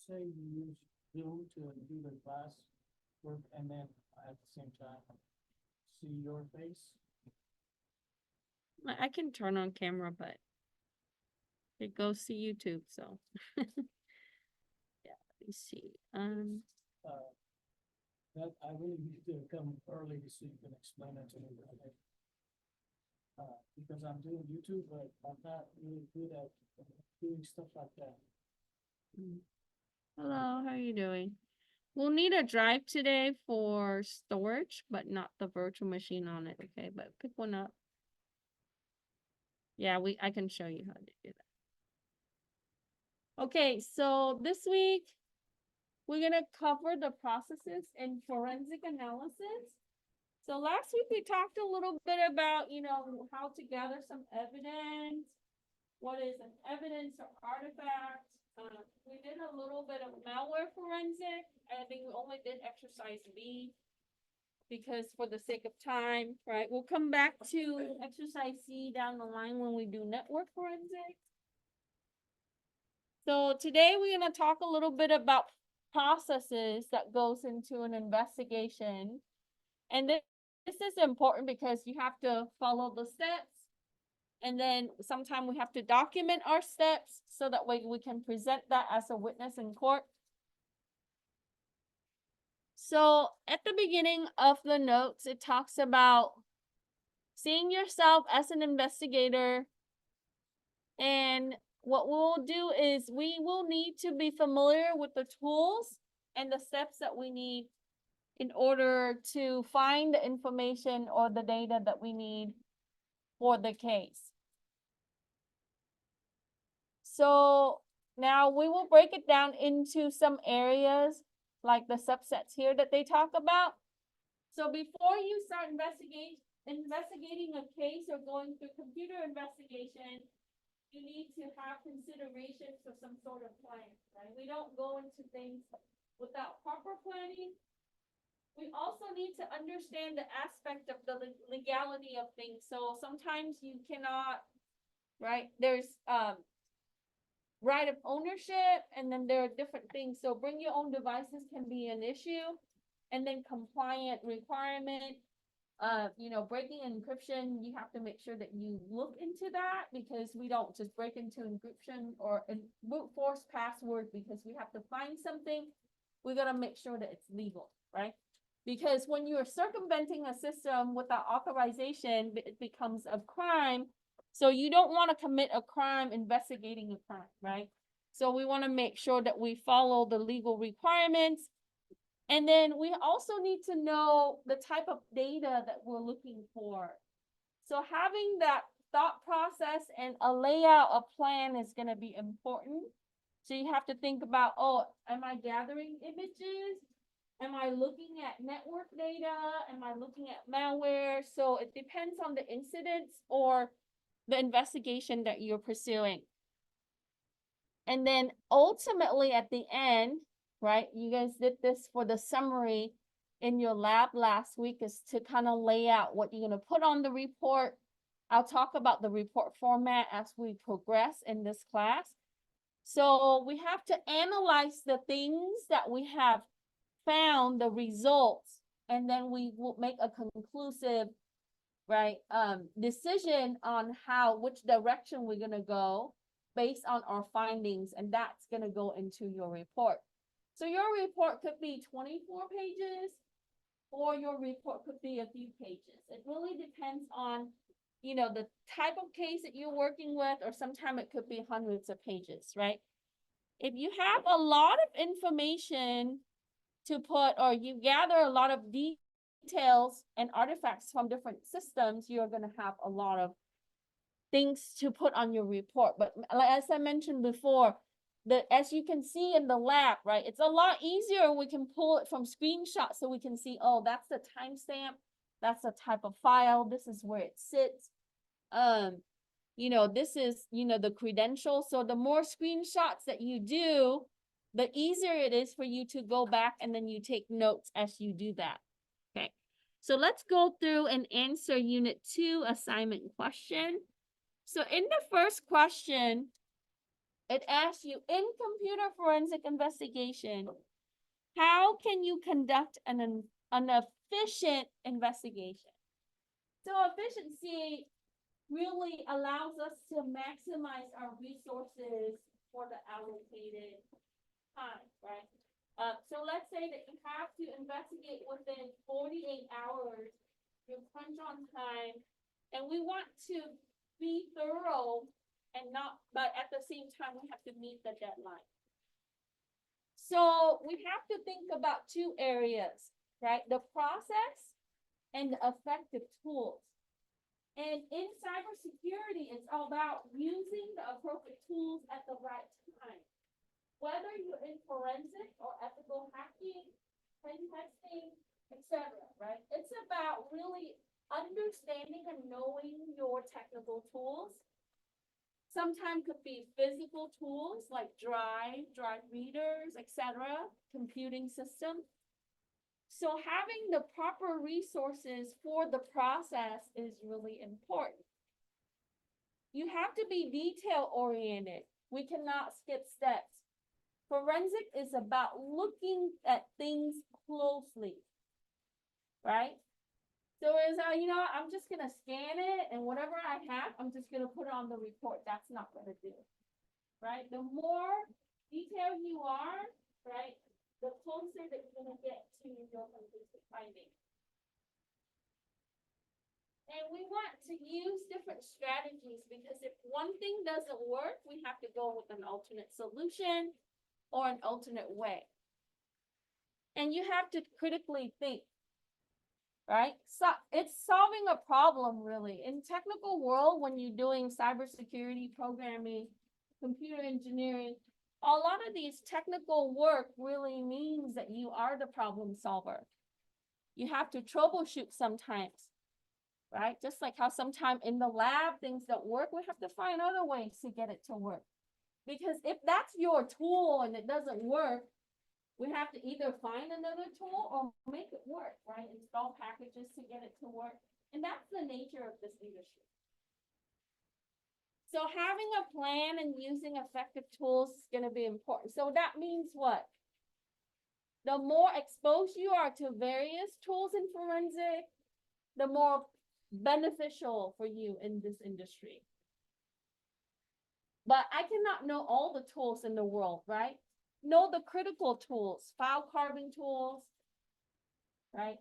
say you use Zoom to do the class work and then at the same time see your face? I can turn on camera, but it goes to YouTube, so. Yeah, let me see. Uh, that I really need to come early so you can explain it to me. Because I'm doing YouTube, but I'm not really good at doing stuff like that. Hello, how are you doing? We'll need a drive today for storage, but not the virtual machine on it, okay? But pick one up. Yeah, I can show you how to do that. Okay, so this week we're gonna cover the processes in forensic analysis. So last week we talked a little bit about, how to gather some evidence. What is an evidence or artifact? We did a little bit of malware forensic. I think we only did exercise B because for the sake of time, right? We'll come back to exercise C down the line when we do network forensic. So today we're going to talk a little bit about processes that goes into an investigation. And this is important because you have to follow the steps. And then sometimes we have to document our steps so that way we can present that as a witness in court. So at the beginning of the notes, it talks about seeing yourself as an investigator. And what we'll do is we will need to be familiar with the tools and the steps that we need in order to find the information or the data that we need for the case. So now we will break it down into some areas like the subsets here that they talk about. So before you start investigating a case or going through computer investigation, you need to have consideration for some sort of plan, right? We don't go into things without proper planning. We also need to understand the aspect of the legality of things. So sometimes you cannot, right? There's right of ownership, and then there are different things. So bring your own devices can be an issue, and then compliant requirement. Breaking encryption, you have to make sure that you look into that because we don't just break into encryption or brute force password because we have to find something. We got to make sure that it's legal, right? Because when you're circumventing a system without authorization, it becomes a crime. So you don't want to commit a crime investigating a crime, right? So we want to make sure that we follow the legal requirements. And then we also need to know the type of data that we're looking for. So having that thought process and a layout, a plan is going to be important. So you have to think about, am I gathering images? Am I looking at network data? Am I looking at malware? So it depends on the incidents or the investigation that you're pursuing. And then ultimately at the end, right, you guys did this for the summary in your lab last week, is to kind of lay out what you're going to put on the report. I'll talk about the report format as we progress in this class. So we have to analyze the things that we have found, the results, and then we will make a conclusive, right, decision on which direction we're going to go based on our findings, and that's going to go into your report. So your report could be 24 pages, or your report could be a few pages. It really depends on, the type of case that you're working with, or sometimes it could be hundreds of pages, right? If you have a lot of information to put, or you gather a lot of details and artifacts from different systems, you're going to have a lot of things to put on your report. But as I mentioned before, as you can see in the lab, right, it's a lot easier. We can pull it from screenshots so we can see, that's the timestamp, that's the type of file, this is where it sits. This is, the credentials. So the more screenshots that you do, the easier it is for you to go back and then you take notes as you do that. Okay, so let's go through and answer Unit 2 assignment question. So in the first question, it asks you, in computer forensic investigation, how can you conduct an efficient investigation? So efficiency really allows us to maximize our resources for the allocated time, right? So let's say that you have to investigate within 48 hours, you're crunch on time, and we want to be thorough and not, but at the same time, we have to meet the deadline. So we have to think about two areas, right? The process and the effective tools. And in cybersecurity, it's all about using the appropriate tools at the right time. Whether you're in forensic or ethical hacking, pen testing, etc., right? It's about really understanding and knowing your technical tools. Sometimes could be physical tools like drive readers, etc., computing system. So having the proper resources for the process is really important. You have to be detail oriented. We cannot skip steps. Forensic is about looking at things closely, right? So it's, I'm just gonna scan it and whatever I have, I'm just gonna put it on the report. That's not gonna do it, right? The more detailed you are, right, the closer that you're gonna get to your conclusive finding. And we want to use different strategies because if one thing doesn't work, we have to go with an alternate solution or an alternate way. And you have to critically think, right? So it's solving a problem really. In technical world, when you're doing cybersecurity programming, computer engineering, a lot of these technical work really means that you are the problem solver. You have to troubleshoot sometimes, right? Just like how sometimes in the lab things don't work, we have to find other ways to get it to work. Because if that's your tool and it doesn't work, we have to either find another tool or make it work, right? Install packages to get it to work. And that's the nature of this industry. So having a plan and using effective tools is going to be important. So that means what? The more exposed you are to various tools in forensic, the more beneficial for you in this industry. But I cannot know all the tools in the world, right? Know the critical tools, file carving tools, right?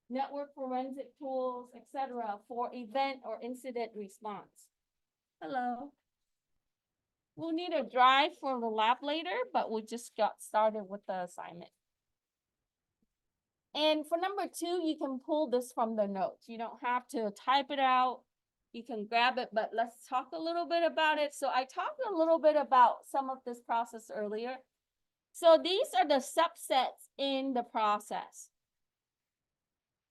Network forensic tools, etc., for event or incident response. Hello. We'll need a drive for the lab later, but we just got started with the assignment. And for number 2, you can pull this from the notes. You don't have to type it out. You can grab it, but let's talk a little bit about it. So I talked a little bit about some of this process earlier. So these are the subsets in the process.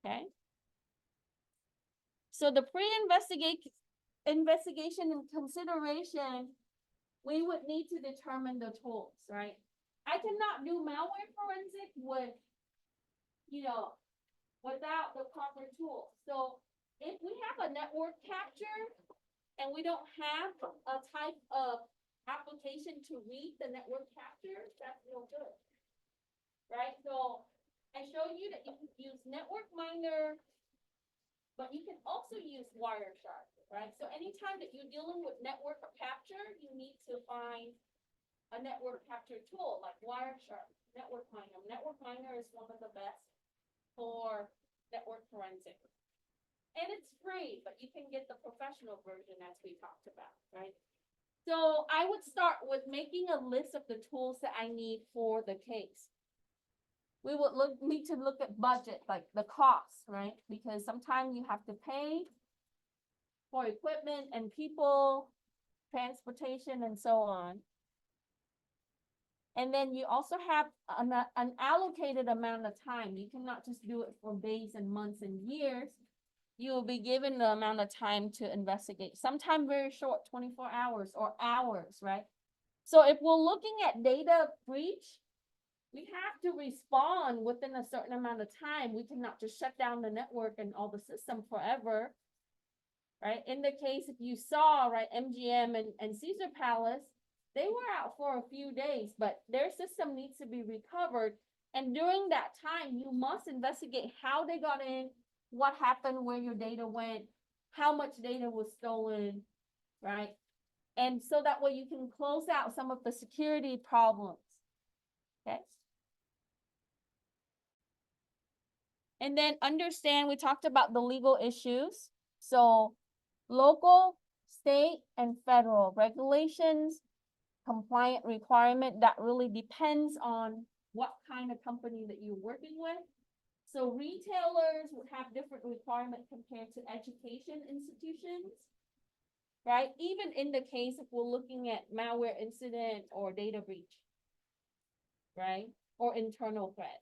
Okay. So the pre-investigation and consideration, we would need to determine the tools, right? I cannot do malware forensic with, without the proper tools. So if we have a network capture and we don't have a type of application to read the network capture, that's no good, right? So I show you that you can use network miner, but you can also use Wireshark, right? So anytime that you're dealing with network capture, you need to find a network capture tool like Wireshark, network miner. Network miner is one of the best for network forensic. And it's free, but you can get the professional version as we talked about, right? So I would start with making a list of the tools that I need for the case. We would need to look at budget, like the costs, right? Because sometimes you have to pay for equipment and people, transportation, and so on. And then you also have an allocated amount of time. You cannot just do it for days and months and years. You will be given the amount of time to investigate. Sometimes very short, 24 hours or hours, right? So if we're looking at data breach, we have to respond within a certain amount of time. We cannot just shut down the network and all the system forever, right? In the case, if you saw, right, MGM and Caesar Palace, They were out for a few days, but their system needs to be recovered. And during that time, you must investigate how they got in, what happened, where your data went, how much data was stolen, right? And so that way you can close out some of the security problems. Okay. And then understand, we talked about the legal issues. So local, state, and federal regulations, compliant requirement, that really depends on what kind of company that you're working with. So retailers would have different requirements compared to education institutions, right? Even in the case if we're looking at malware incident or data breach, right? Or internal threat.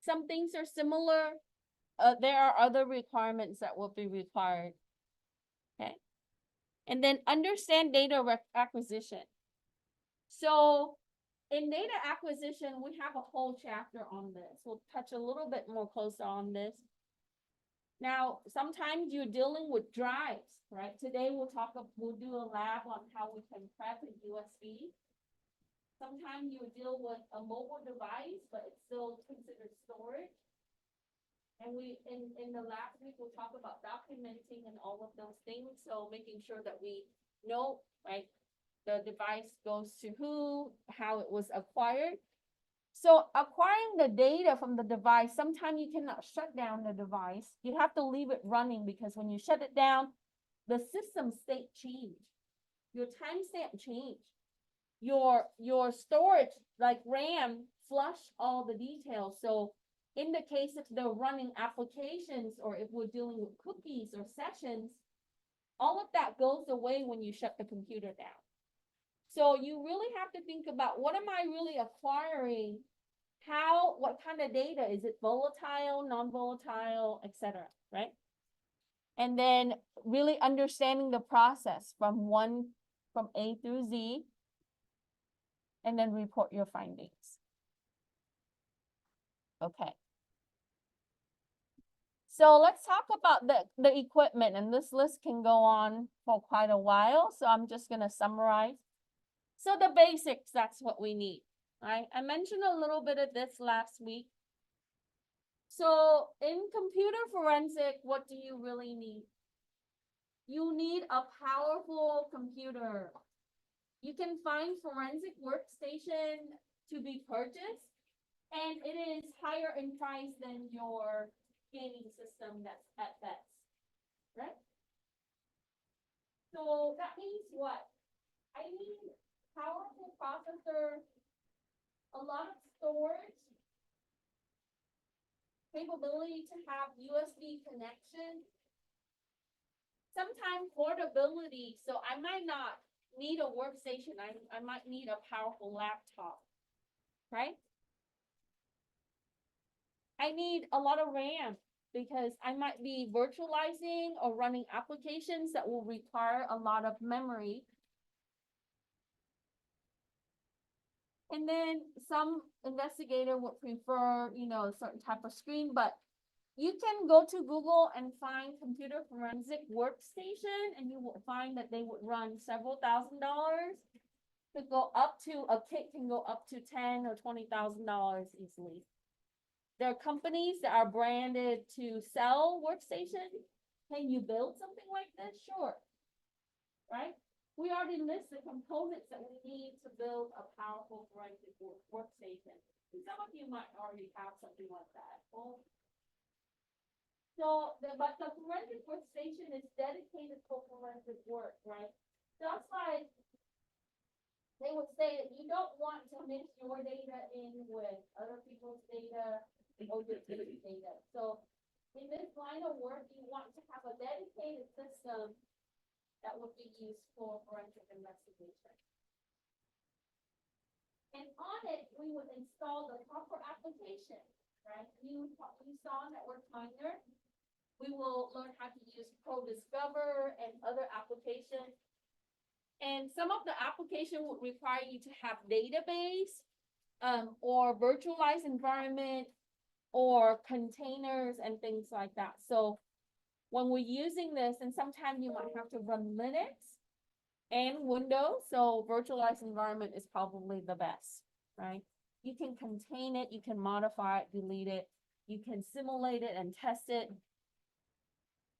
Some things are similar. There are other requirements that will be required. Okay. And then understand data acquisition. So in data acquisition, we have a whole chapter on this. We'll touch a little bit more closer on this. Now, sometimes you're dealing with drives, right? Today we'll do a lab on how we can prep a USB. Sometimes you deal with a mobile device, but it's still considered storage. And in the last week, we'll talk about documenting and all of those things. So making sure that we know, right, the device goes to who, how it was acquired. So acquiring the data from the device, sometimes you cannot shut down the device. You have to leave it running because when you shut it down, the system state change. Your timestamp change. Your storage, like RAM, flush all the details. So in the case if they're running applications or if we're dealing with cookies or sessions, all of that goes away when you shut the computer down. So you really have to think about, what am I really acquiring? What kind of data? Is it volatile, non-volatile, etc., right? And then really understanding the process from A through Z, and then report your findings. Okay. So let's talk about the equipment, and this list can go on for quite a while. So I'm just gonna summarize. So the basics, that's what we need, right? I mentioned a little bit of this last week. So in computer forensic, what do you really need? You need a powerful computer. You can find forensic workstation to be purchased, and it is higher in price than your gaming system that's at best, right? So that means what? I need powerful processor, a lot of storage, capability to have USB connection, sometimes portability. So I might not need a workstation. I might need a powerful laptop, right? I need a lot of RAM because I might be virtualizing or running applications that will require a lot of memory. And then some investigator would prefer, a certain type of screen, but you can go to Google and find computer forensic workstation, and you will find that they would run several $1,000s. To go up to, a kit can go up to $10,000 or $20,000 easily. There are companies that are branded to sell workstations. Can you build something like this? Sure. Right? We already list the components that we need to build a powerful forensic workstation. And some of you might already have something like that. Well, but the forensic workstation is dedicated for forensic work, right? Just like they would say that you don't want to mix your data in with other people's data or your data. So in this line of work, you want to have a dedicated system that would be used for forensic investigation. And on it, we would install the proper application, right? You saw Network Finder. We will learn how to use ProDiscover and other applications. And some of the application would require you to have database or virtualized environment or containers and things like that. So when we're using this, and sometimes you might have to run Linux, and Windows, so virtualized environment is probably the best, right? You can contain it, you can modify it, delete it, you can simulate it and test it.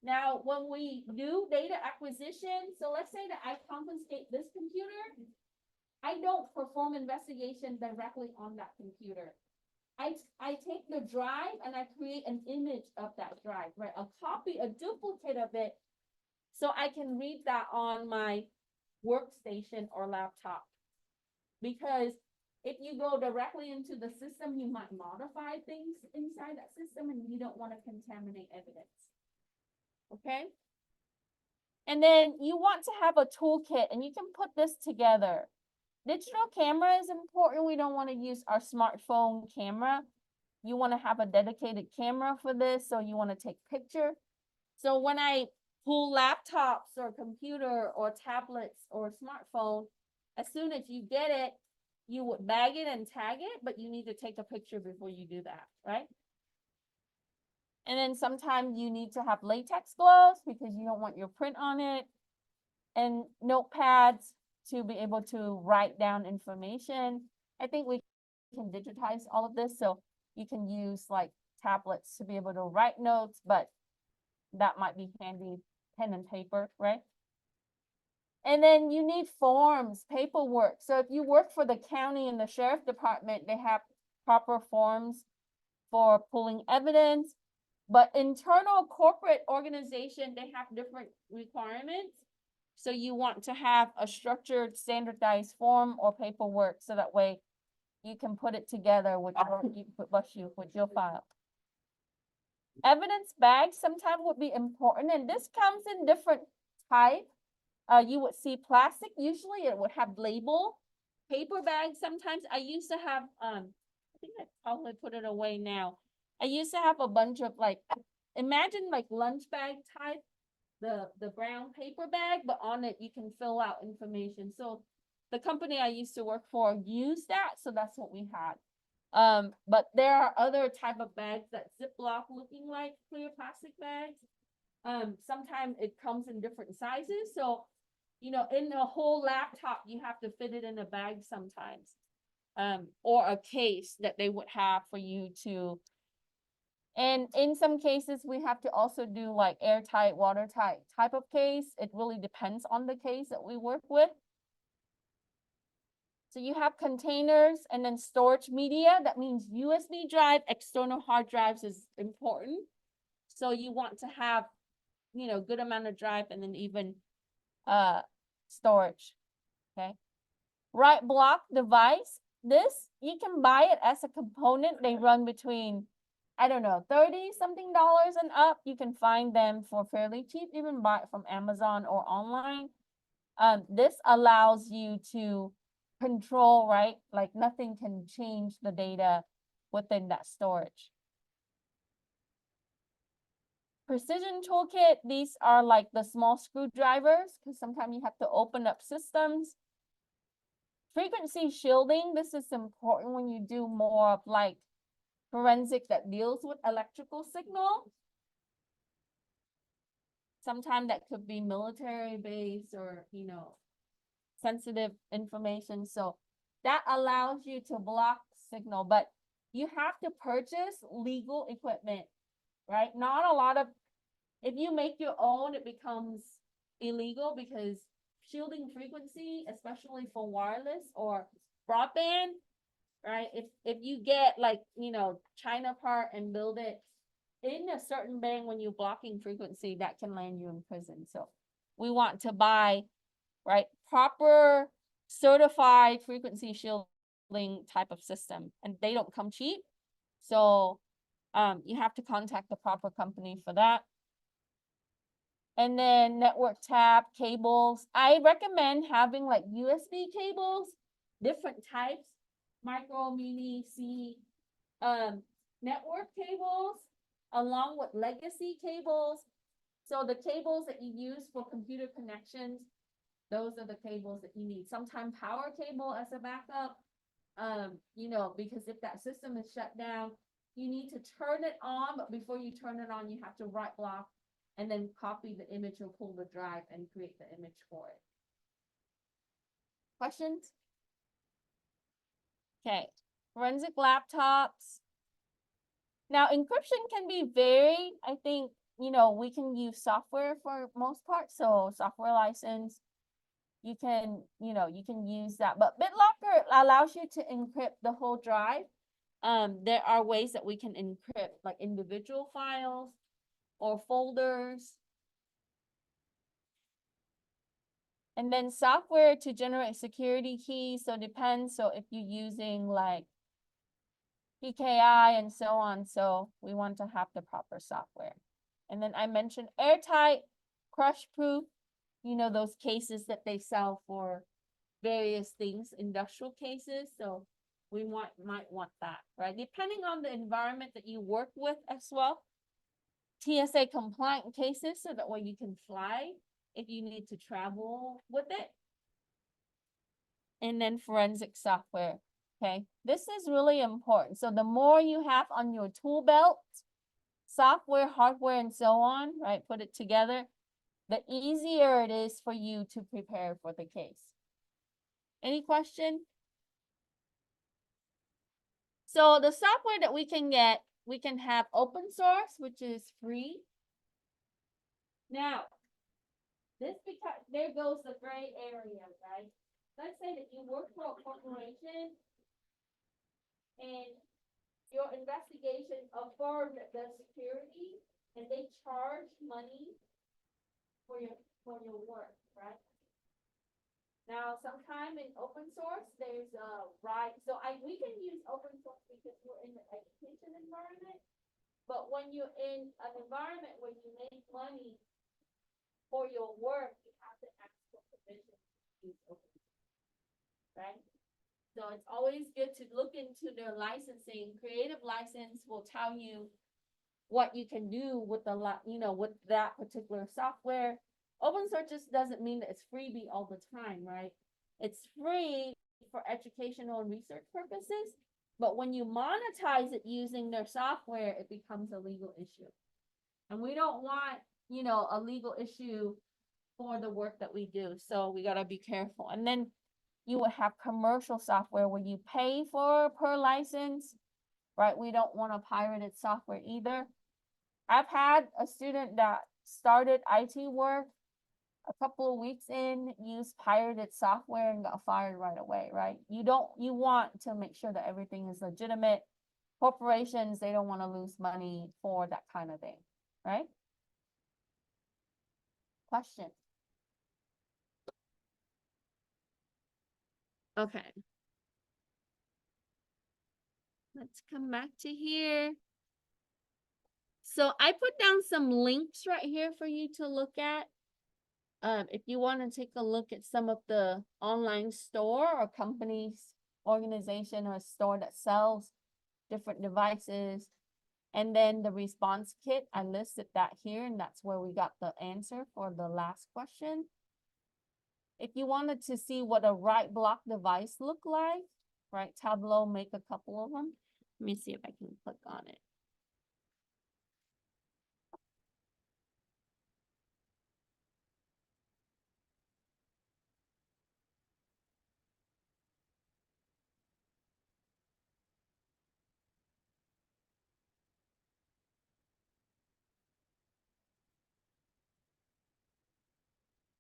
Now, when we do data acquisition, so let's say that I confiscate this computer, I don't perform investigation directly on that computer. I take the drive and I create an image of that drive, right? A copy, a duplicate of it, so I can read that on my workstation or laptop. Because if you go directly into the system, you might modify things inside that system and you don't want to contaminate evidence. Okay? And then you want to have a toolkit and you can put this together. Digital camera is important. We don't want to use our smartphone camera. You want to have a dedicated camera for this, so you want to take picture. So when I pull laptops or computer or tablets or smartphone, as soon as you get it, you would bag it and tag it, but you need to take a picture before you do that, right? And then sometimes you need to have latex gloves because you don't want your print on it, and notepads to be able to write down information. I think we can digitize all of this, so you can use like tablets to be able to write notes, but that might be handy, pen and paper, right? And then you need forms, paperwork. So if you work for the county and the sheriff department, they have proper forms for pulling evidence. But internal corporate organization, they have different requirements. So you want to have a structured, standardized form or paperwork, so that way you can put it together with your file. Evidence bags sometimes would be important, and this comes in different type. You would see plastic, usually it would have label. Paper bags, sometimes I used to have, I think I probably put it away now. I used to have a bunch of like, imagine like lunch bag type, the brown paper bag, but on it you can fill out information. So the company I used to work for used that, so that's what we had. But there are other type of bags that Ziploc looking like clear plastic bags. Sometimes it comes in different sizes. So, you know, in a whole laptop, you have to fit it in a bag sometimes. Or a case that they would have for you to. And in some cases, we have to also do like airtight, watertight type of case. It really depends on the case that we work with. So you have containers and then storage media. That means USB drive, external hard drives is important. So you want to have, you know, good amount of drive and then even storage. Okay. Write block device. This, you can buy it as a component. They run between, I don't know, 30 something dollars and up. You can find them for fairly cheap, even buy it from Amazon or online. This allows you to control, right? Like nothing can change the data within that storage. Precision toolkit, these are like the small screwdrivers, because sometimes you have to open up systems. Frequency shielding, this is important when you do more of like forensic that deals with electrical signal. Sometimes that could be military base or, you know, sensitive information. So that allows you to block signal, but you have to purchase legal equipment, right? Not a lot of, if you make your own, it becomes illegal because shielding frequency, especially for wireless or broadband, right? If you get like, you know, China part and build it in a certain band when you're blocking frequency, that can land you in prison. So we want to buy, right, proper certified frequency shielding type of system, and they don't come cheap. So you have to contact the proper company for that. And then network tab, cables. I recommend having like USB cables, different types, micro, mini, C, network cables, along with legacy cables. So the cables that you use for computer connections, those are the cables that you need. Sometimes power cable as a backup, you know, because if that system is shut down, you need to turn it on, but before you turn it on, you have to write block and then copy the image or pull the drive and create the image for it. Questions? Okay, forensic laptops. Now, encryption can be varied. I think, we can use software for most part. So software license, you can use that. But BitLocker allows you to encrypt the whole drive. There are ways that we can encrypt like individual files or folders. And then software to generate security keys. So depends. So if you're using like PKI and so on, so we want to have the proper software. And then I mentioned airtight, crush proof, those cases that they sell for various things, industrial cases. So we might want that, right? Depending on the environment that you work with as well. TSA compliant cases, so that way you can fly if you need to travel with it. And then forensic software. Okay, this is really important. So the more you have on your tool belt, software, hardware, and so on, right, put it together, the easier it is for you to prepare for the case. Any question? So the software that we can get, we can have open source, which is free. Now, there goes the gray area, right? Let's say that you work for a corporation and your investigation affirmed the security and they charge money for your work, right? Now, sometime in open source, there's a right. So we can use open source because we're in the education environment. But when you're in an environment where you make money for your work, you have to ask for permission to use open source, right? So it's always good to look into their licensing. Creative license will tell you what you can do with with that particular software. Open source just doesn't mean that it's freebie all the time, right? It's free for educational and research purposes, but when you monetize it using their software, it becomes a legal issue. And we don't want, a legal issue for the work that we do. So we got to be careful. And then you will have commercial software where you pay for per license, right? We don't want a pirated software either. I've had a student that started IT work a couple of weeks in, used pirated software and got fired right away, right? You want to make sure that everything is legitimate. Corporations, they don't want to lose money for that kind of thing, right? Question. Okay. Let's come back to here. So I put down some links right here for you to look at. If you want to take a look at some of the online store or companies, organization or store that sells different devices, and then the response kit, I listed that here, and that's where we got the answer for the last question. If you wanted to see what a right block device look like, right, Tableau make a couple of them. Let me see if I can click on it.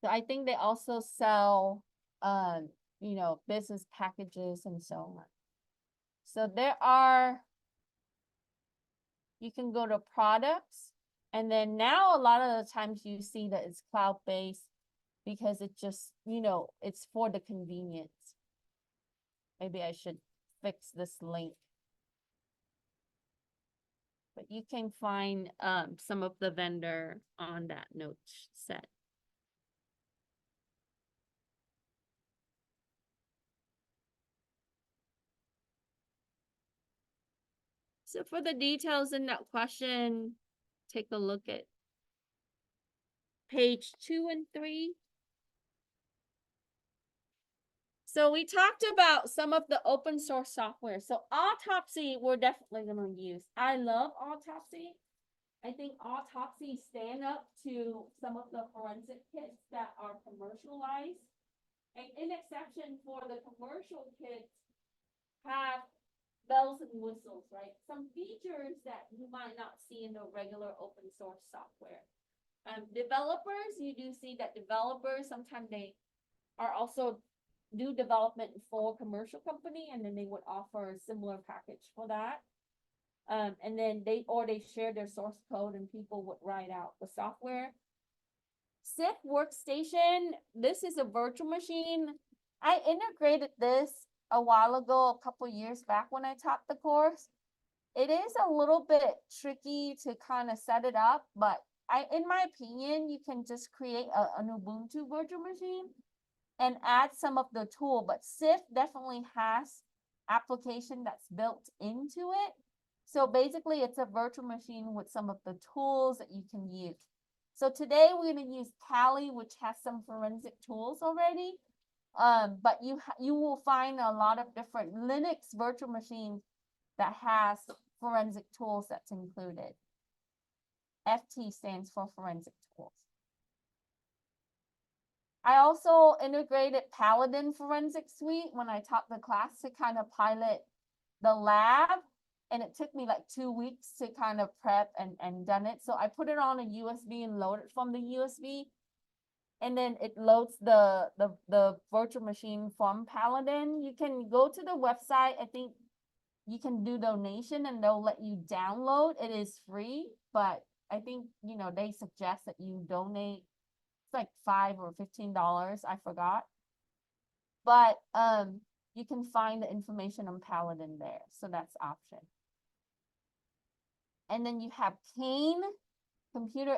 So I think they also sell, business packages and so on. So you can go to products, and then now a lot of the times you see that it's cloud-based because it just, it's for the convenience. Maybe I should fix this link. But you can find some of the vendor on that note set. So for the details in that question, take a look at page 2 and 3. So we talked about some of the open source software. So Autopsy, we're definitely going to use. I love Autopsy. I think Autopsy stand up to some of the forensic kits that are commercialized. And in exception for the commercial kits have bells and whistles, right? Some features that you might not see in the regular open source software. Developers, you do see that developers, sometimes they are also do development for commercial company, and then they would offer a similar package for that. And then they share their source code and people would write out the software. SIP workstation, this is a virtual machine. I integrated this a while ago, a couple years back when I taught the course. It is a little bit tricky to kind of set it up, but in my opinion, you can just create an Ubuntu virtual machine and add some of the tool, but SIF definitely has application that's built into it. So basically it's a virtual machine with some of the tools that you can use. So today we're going to use Tally, which has some forensic tools already. But you will find a lot of different Linux virtual machines that has forensic tools that's included. FT stands for forensic tools. I also integrated Paladin Forensic Suite when I taught the class to kind of pilot the lab. And it took me like 2 weeks to kind of prep and done it. So I put it on a USB and load it from the USB. And then it loads the virtual machine from Paladin. You can go to the website. I think you can do donation and they'll let you download. It is free, but I think, you know, they suggest that you donate. It's like $5 or $15. I forgot. But you can find the information on Paladin there. So that's option. And then you have Kane, computer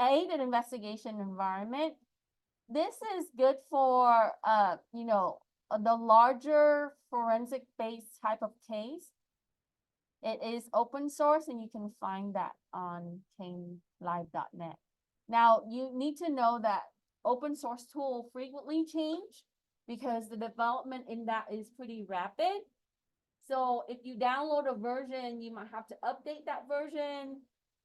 aided investigation environment. This is good for, you know, the larger forensic based type of case. It is open source and you can find that on canelive.net. Now you need to know that open source tool frequently change because the development in that is pretty rapid. So if you download a version, you might have to update that version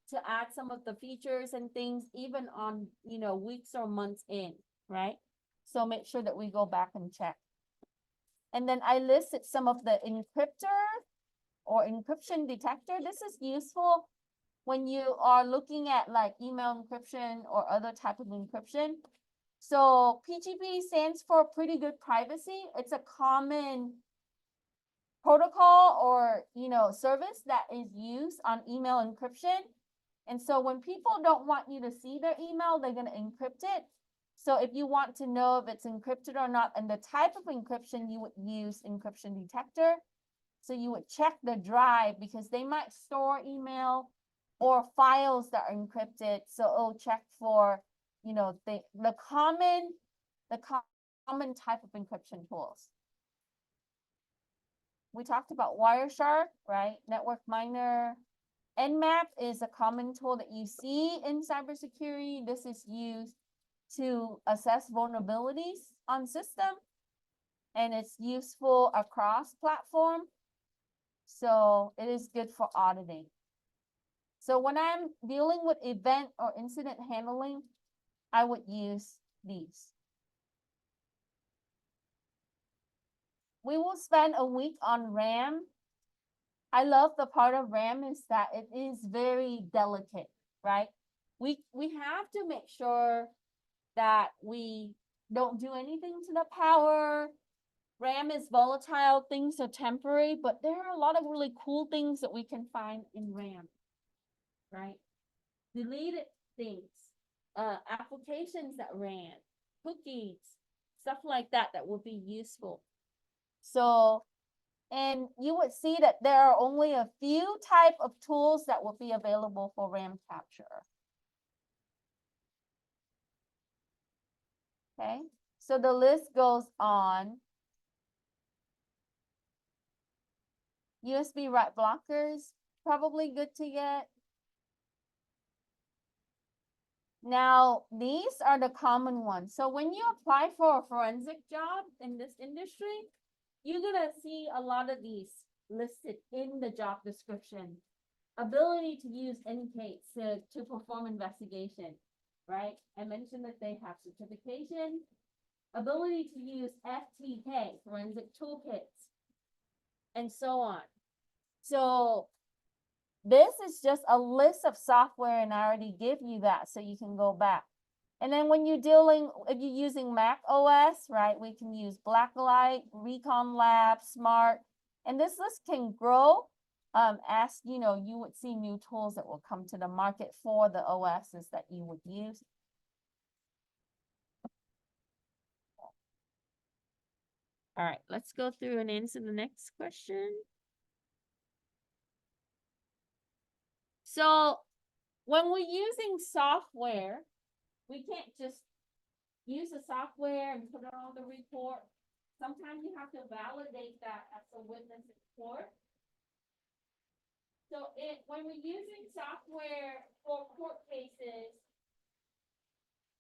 to add some of the features and things, even on, you know, weeks or months in, right? So make sure that we go back and check. And then I listed some of the encryptor or encryption detector. This is useful when you are looking at like email encryption or other type of encryption. So PGP stands for pretty good privacy. It's a common protocol or, you know, service that is used on email encryption. And so when people don't want you to see their email, they're going to encrypt it. So if you want to know if it's encrypted or not and the type of encryption, you would use encryption detector. So you would check the drive because they might store email or files that are encrypted. So it'll check for, you know, the common type of encryption tools. We talked about Wireshark, right? Network miner. Nmap is a common tool that you see in cybersecurity. This is used to assess vulnerabilities on system, and it's useful across platform. So it is good for auditing. So when I'm dealing with event or incident handling, I would use these. We will spend a week on RAM. I love the part of RAM is that it is very delicate, right? We have to make sure that we don't do anything to the power. RAM is volatile, things are temporary, but there are a lot of really cool things that we can find in RAM, right? Deleted things, applications that ran, cookies, stuff like that that would be useful. So, and you would see that there are only a few type of tools that will be available for RAM capture. Okay, so the list goes on. USB write blockers, probably good to get. Now, these are the common ones. So when you apply for a forensic job in this industry, you're gonna see a lot of these listed in the job description. Ability to use NCATE to perform investigation, right? I mentioned that they have certification. ability to use FTK, forensic toolkits, and so on. So this is just a list of software, and I already give you that so you can go back. And then when you're dealing, if you're using Mac OS, right, we can use Blacklight, Recon Lab, Smart, and this list can grow as you know, you would see new tools that will come to the market for the OSs that you would use. All right, let's go through and answer the next question. So when we're using software, we can't just use the software and put it on the report. Sometimes you have to validate that as a witness in court. So when we're using software for court cases,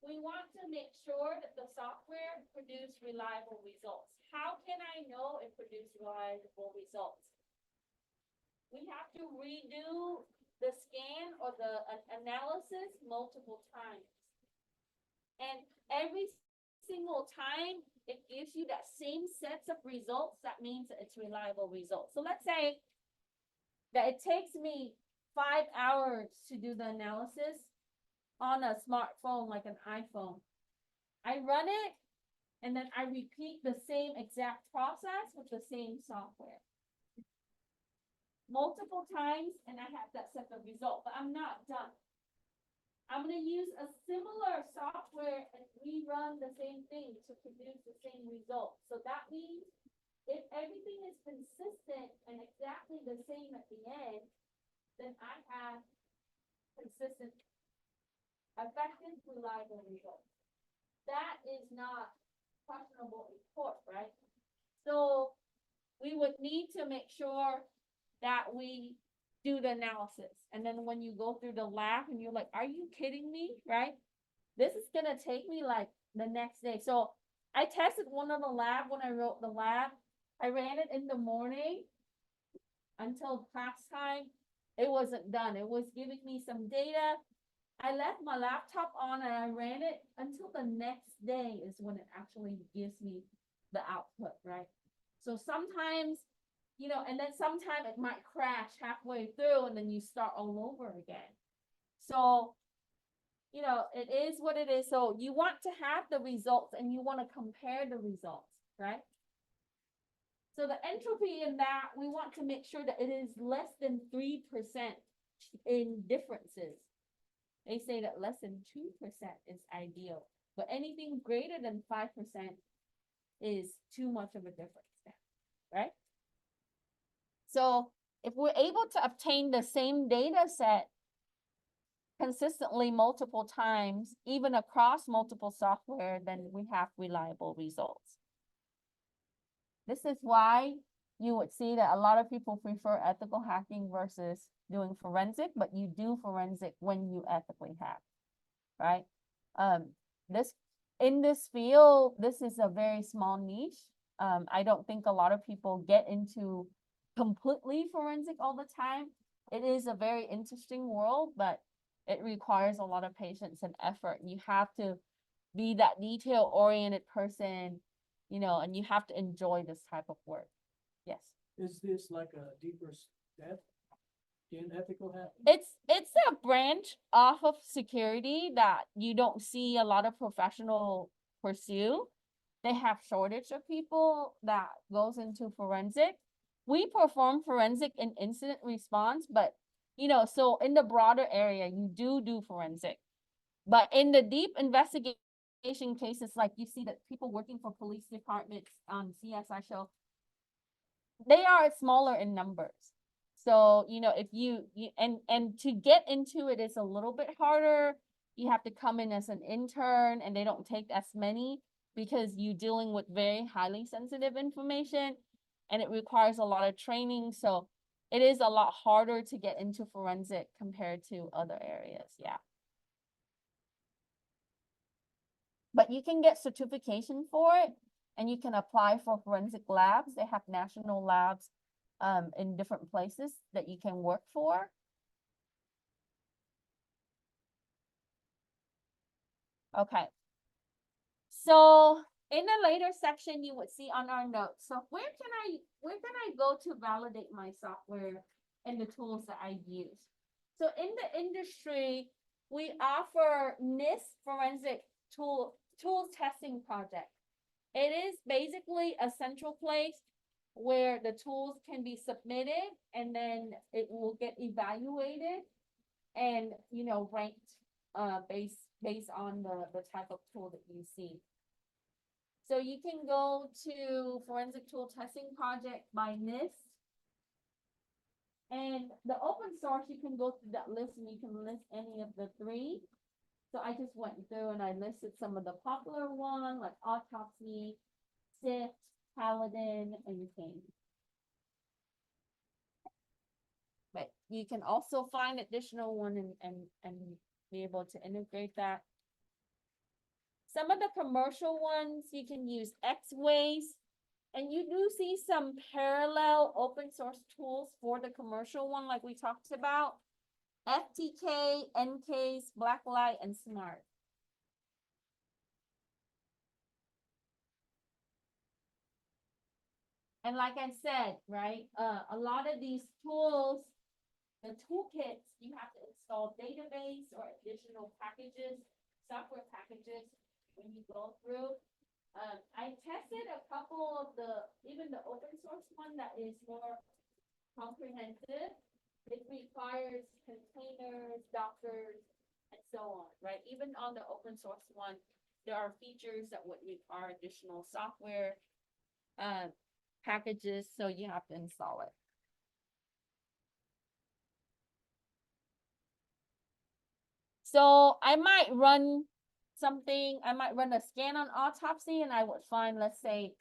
we want to make sure that the software produce reliable results. How can I know it produce reliable results? We have to redo the scan or the analysis multiple times. And every single time it gives you that same sets of results, that means that it's reliable results. So let's say that it takes me 5 hours to do the analysis on a smartphone like an iPhone. I run it and then I repeat the same exact process with the same software multiple times, and I have that set of result, but I'm not done. I'm going to use a similar software and rerun the same thing to produce the same result. So that means if everything is consistent and exactly the same at the end, then I have consistent, effective, reliable results. That is not questionable in court, right? So we would need to make sure that we do the analysis. And then when you go through the lab and you're like, are you kidding me, right? This is gonna take me like the next day. So I tested one of the lab when I wrote the lab. I ran it in the morning until class time. It wasn't done. It was giving me some data. I left my laptop on and I ran it until the next day is when it actually gives me the output, right? So sometimes, you know, and then sometimes it might crash halfway through and then you start all over again. So, you know, it is what it is. So you want to have the results and you want to compare the results, right? So the entropy in that, we want to make sure that it is less than 3% in differences. They say that less than 2% is ideal, but anything greater than 5% is too much of a difference, right? So if we're able to obtain the same data set consistently multiple times, even across multiple software, then we have reliable results. This is why you would see that a lot of people prefer ethical hacking versus doing forensic, but you do forensic when you ethically hack, right? In this field, this is a very small niche. I don't think a lot of people get into completely forensic all the time. It is a very interesting world, but it requires a lot of patience and effort. You have to be that detail-oriented person, you know, and you have to enjoy this type of work. Yes. Is this like a deeper step in ethical hacking? It's a branch off of security that you don't see a lot of professionals pursue. They have shortage of people that goes into forensic. We perform forensic and incident response, but you know, so in the broader area, you do forensic. But in the deep investigation cases, like you see that people working for police departments on CSI show, they are smaller in numbers. So, you know, if you and to get into it is a little bit harder. You have to come in as an intern and they don't take as many because you're dealing with very highly sensitive information and it requires a lot of training. So it is a lot harder to get into forensic compared to other areas. Yeah. But you can get certification for it and you can apply for forensic labs. They have national labs in different places that you can work for. Okay. So in the later section, you would see on our notes. So where can I go to validate my software and the tools that I use? So in the industry, we offer NIST forensic tools testing project. It is basically a central place where the tools can be submitted and then it will get evaluated and, you know, ranked based on the type of tool that you see. So you can go to Forensic Tool Testing Project by NIST. And the open source, you can go through that list and you can list any of the three. So I just went through and I listed some of the popular ones like Autopsy, SIFT, Paladin, and King. But you can also find additional one and be able to integrate that. Some of the commercial ones, you can use X-Ways, and you do see some parallel open source tools for the commercial one, like we talked about. FTK, NCase, Blacklight, and Smart. And like I said, right, a lot of these tools, the toolkits, you have to install database or additional packages, software packages when you go through. I tested a couple of even the open source one that is more comprehensive. It requires containers, Dockers, and so on, right? Even on the open source one, there are features that would require additional software packages, so you have to install it. So I might run a scan on Autopsy and I would find, let's say,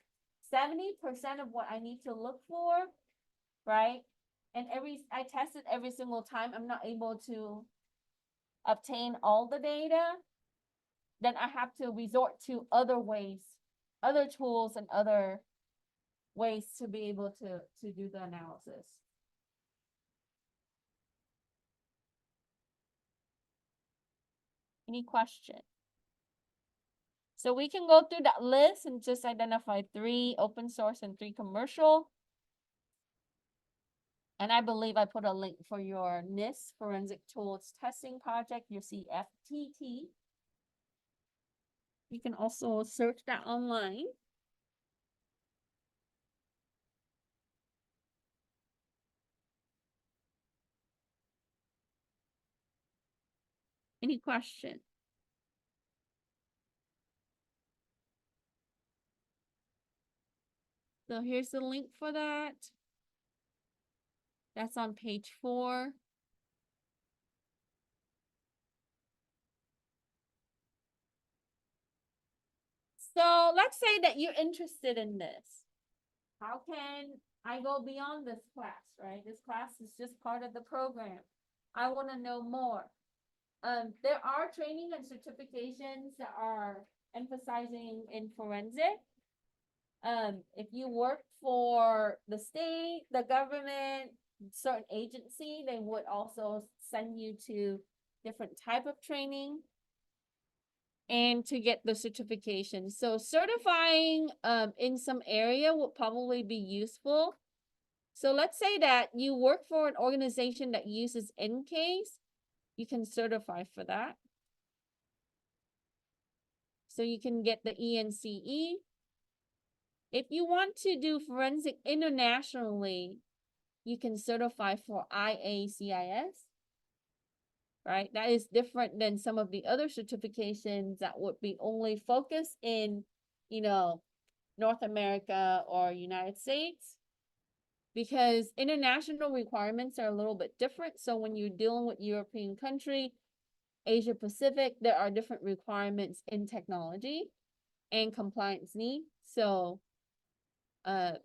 70% of what I need to look for, right? And I tested every single time, I'm not able to obtain all the data, then I have to resort to other ways, other tools and other ways to be able to do the analysis. Any question? So we can go through that list and just identify 3 open source and 3 commercial. And I believe I put a link for your NIST Forensic Tools Testing Project, your CFTT. You can also search that online. Any question? So here's the link for that. That's on page 4. So let's say that you're interested in this. How can I go beyond this class, right? This class is just part of the program. I want to know more. There are training and certifications that are emphasizing in forensic. If you work for the state, the government, certain agency, they would also send you to different type of training and to get the certification. So certifying in some area will probably be useful. So let's say that you work for an organization that uses NCase, you can certify for that. So you can get the ENCE. If you want to do forensic internationally, you can certify for IACIS, right? That is different than some of the other certifications that would be only focused in, you know, North America or United States, because international requirements are a little bit different. So when you're dealing with European country, Asia Pacific, there are different requirements in technology and compliance needs. So, and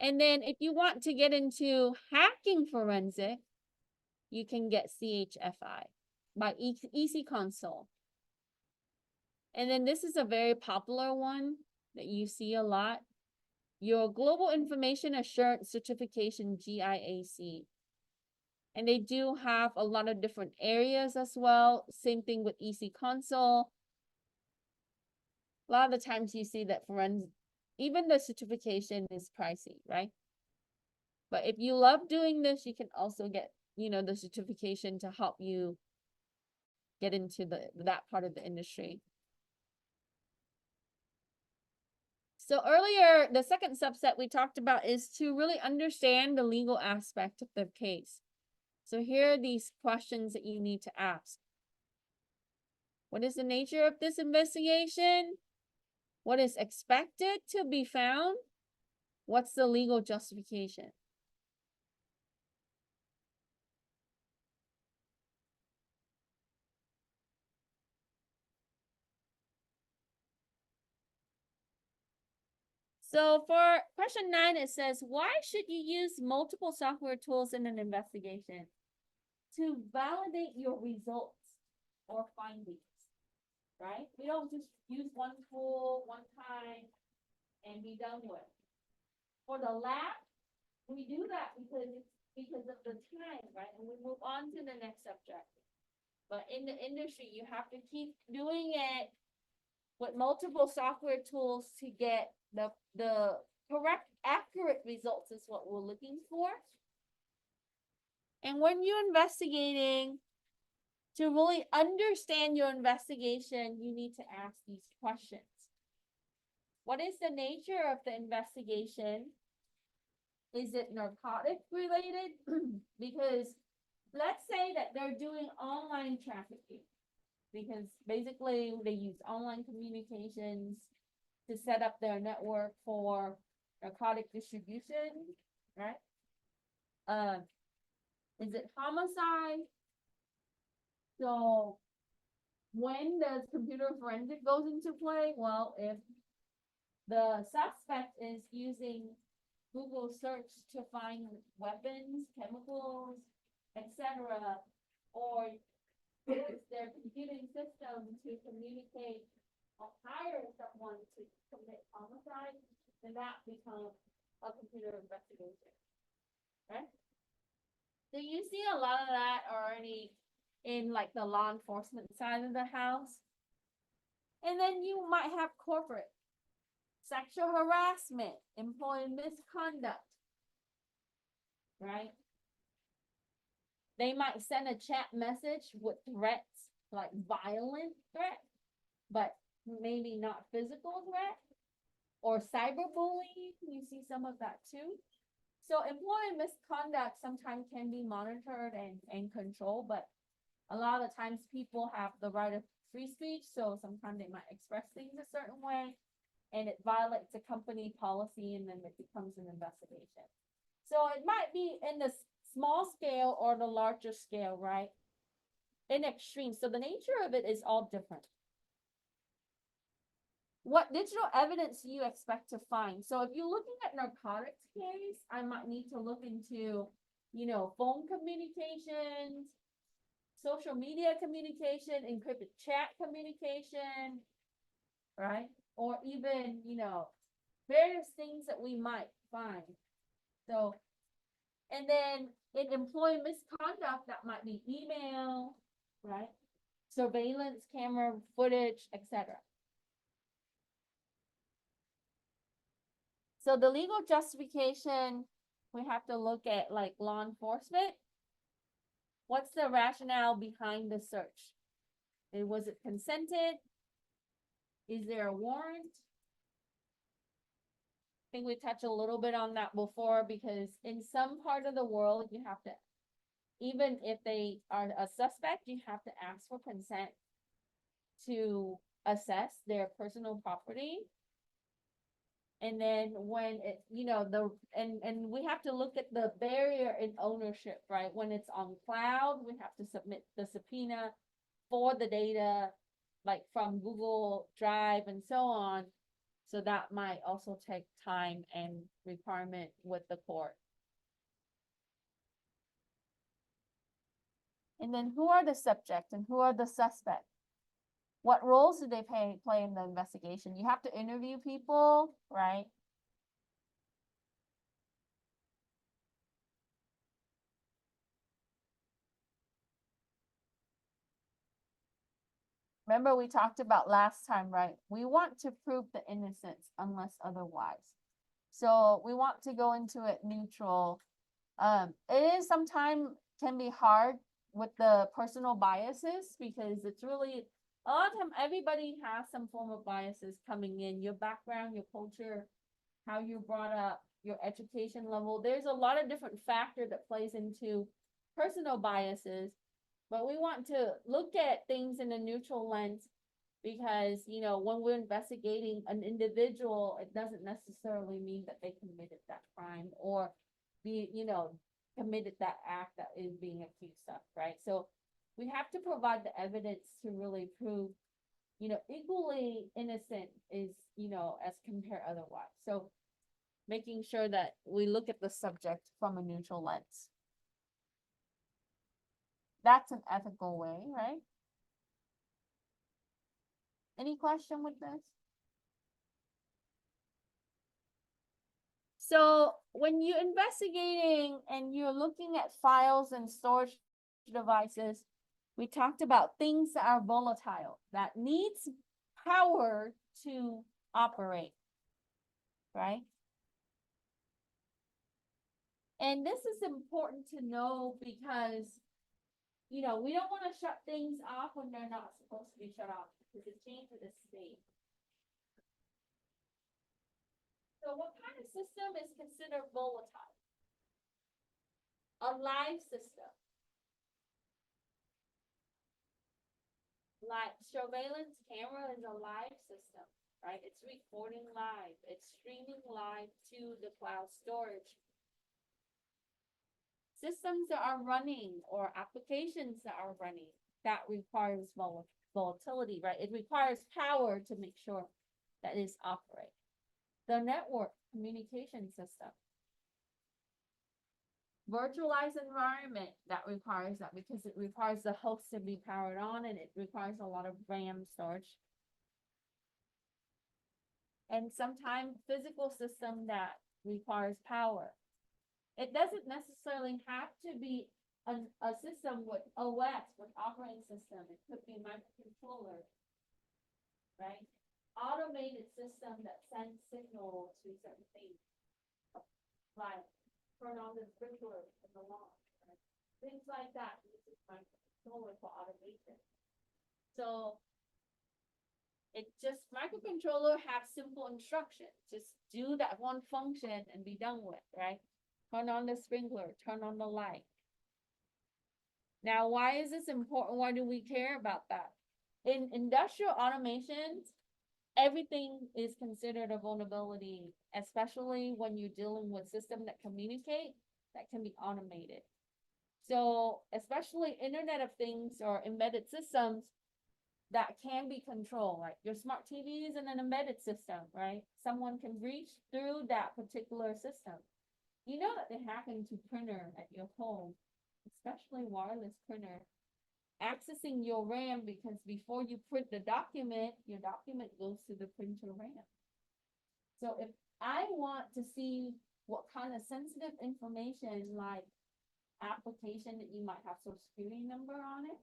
then if you want to get into hacking forensic, you can get CHFI by EC Console. And then this is a very popular one that you see a lot. Your Global Information Assurance Certification, GIAC. And they do have a lot of different areas as well. Same thing with EC Console. a lot of the times you see that forensic, even the certification is pricey, right? But if you love doing this, you can also get, the certification to help you get into that part of the industry. So earlier, the second subset we talked about is to really understand the legal aspect of the case. So here are these questions that you need to ask. What is the nature of this investigation? What is expected to be found? What's the legal justification? So for question 9, it says, why should you use multiple software tools in an investigation? To validate your results or findings, right? We don't just use one tool one time and be done with. For the lab, we do that because of the time, right? And we move on to the next subject. But in the industry, you have to keep doing it with multiple software tools to get the correct, accurate results is what we're looking for. And when you're investigating, to really understand your investigation, you need to ask these questions. What is the nature of the investigation? Is it narcotic related? Because let's say that they're doing online trafficking, because basically they use online communications to set up their network for narcotic distribution, right? Is it homicide? So when does computer forensic goes into play? Well, if the suspect is using Google search to find weapons, chemicals, etc., or use their computing system to communicate or hire someone to commit homicide, then that becomes a computer investigation, right? So you see a lot of that already in like the law enforcement side of the house. And then you might have corporate, sexual harassment, employee misconduct, right? They might send a chat message with threats, like violent threat, but maybe not physical threat, or cyberbullying. You see some of that too. So employee misconduct sometimes can be monitored and controlled, but a lot of times people have the right of free speech, so sometimes they might express things a certain way, and it violates a company policy, and then it becomes an investigation. So it might be in the small scale or the larger scale, right? In extreme. So the nature of it is all different. What digital evidence do you expect to find? So if you're looking at narcotics case, I might need to look into, phone communications, social media communication, encrypted chat communication, right? Or even, various things that we might find. So, and then in employee misconduct, that might be email, right? Surveillance camera footage, etc. So the legal justification, we have to look at like law enforcement. What's the rationale behind the search? Was it consented? Is there a warrant? I think we touched a little bit on that before, because in some part of the world, you have to, even if they are a suspect, you have to ask for consent to assess their personal property. And then when it, and we have to look at the barrier in ownership, right? When it's on cloud, we have to submit the subpoena for the data, like from Google Drive and so on. So that might also take time and requirement with the court. And then who are the subject and who are the suspect? What roles do they play in the investigation? You have to interview people, right? remember we talked about last time, right? We want to prove the innocence unless otherwise. So we want to go into it neutral. It is sometimes can be hard with the personal biases because it's really a lot of time everybody has some form of biases coming in. Your background, your culture, how you're brought up, your education level. There's a lot of different factors that plays into personal biases, but we want to look at things in a neutral lens because, you know, when we're investigating an individual, it doesn't necessarily mean that they committed that crime or committed that act that is being accused of, right? So we have to provide the evidence to really prove, equally innocent is, as compared otherwise. So making sure that we look at the subject from a neutral lens. That's an ethical way, right? Any question with this? So when you're investigating and you're looking at files and storage devices, we talked about things that are volatile, that needs power to operate, right? And this is important to know because, we don't want to shut things off when they're not supposed to be shut off because it changes the state. So what kind of system is considered volatile? A live system. Like surveillance camera is a live system, right? It's recording live, it's streaming live to the cloud storage. Systems that are running or applications that are running, that requires volatility, right? It requires power to make sure that is operate. The network communication system. Virtualized environment, that requires that because it requires the host to be powered on and it requires a lot of RAM storage. And sometimes physical system that requires power. It doesn't necessarily have to be a system with OS, with operating system. It could be microcontroller, right? Automated system that sends signals to certain things, like turn on the sprinkler in the lawn, right? Things like that. This is microcontroller for automation. So it just microcontroller have simple instructions. Just do that one function and be done with, right? Turn on the sprinkler, turn on the light. Now, why is this important? Why do we care about that? In industrial automations, everything is considered a vulnerability, especially when you're dealing with systems that communicate, that can be automated. So, especially Internet of Things or embedded systems that can be controlled, right? Your smart TV is in an embedded system, right? Someone can reach through that particular system. You know that they hack into printer at your home, especially wireless printer, accessing your RAM because before you print the document, your document goes to the printer RAM. So if I want to see what kind of sensitive information, like application that you might have social security number on it,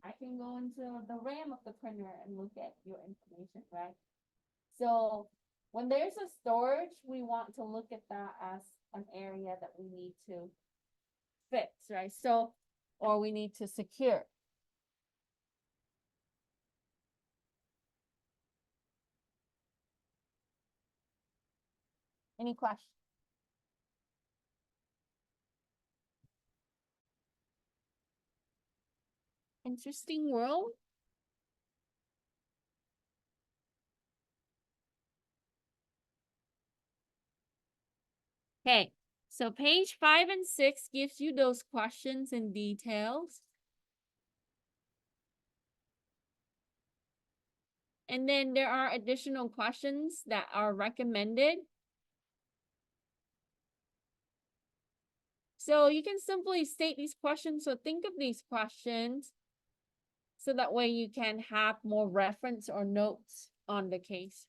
I can go into the RAM of the printer and look at your information, right? So when there's a storage, we want to look at that as an area that we need to fix, right? So, or we need to secure. Any questions? Interesting world. Okay, so page 5 and 6 gives you those questions and details. And then there are additional questions that are recommended. So you can simply state these questions. So think of these questions so that way you can have more reference or notes on the case.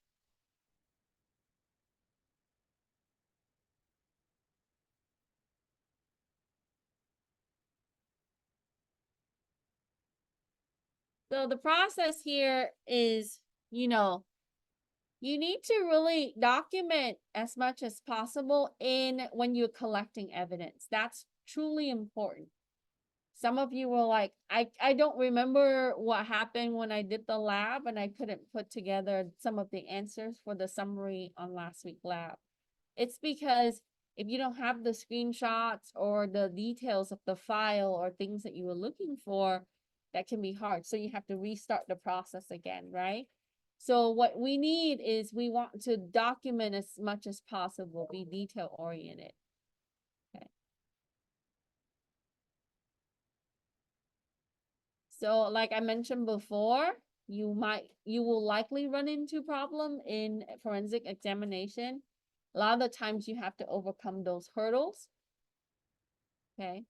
So the process here is, you know, you need to really document as much as possible in when you're collecting evidence. That's truly important. Some of you were like, I don't remember what happened when I did the lab and I couldn't put together some of the answers for the summary on last week's lab. It's because if you don't have the screenshots or the details of the file or things that you were looking for, that can be hard. So you have to restart the process again, right? So what we need is we want to document as much as possible, be detail oriented. Okay. So like I mentioned before, you will likely run into problem in forensic examination. A lot of the times you have to overcome those hurdles. Okay.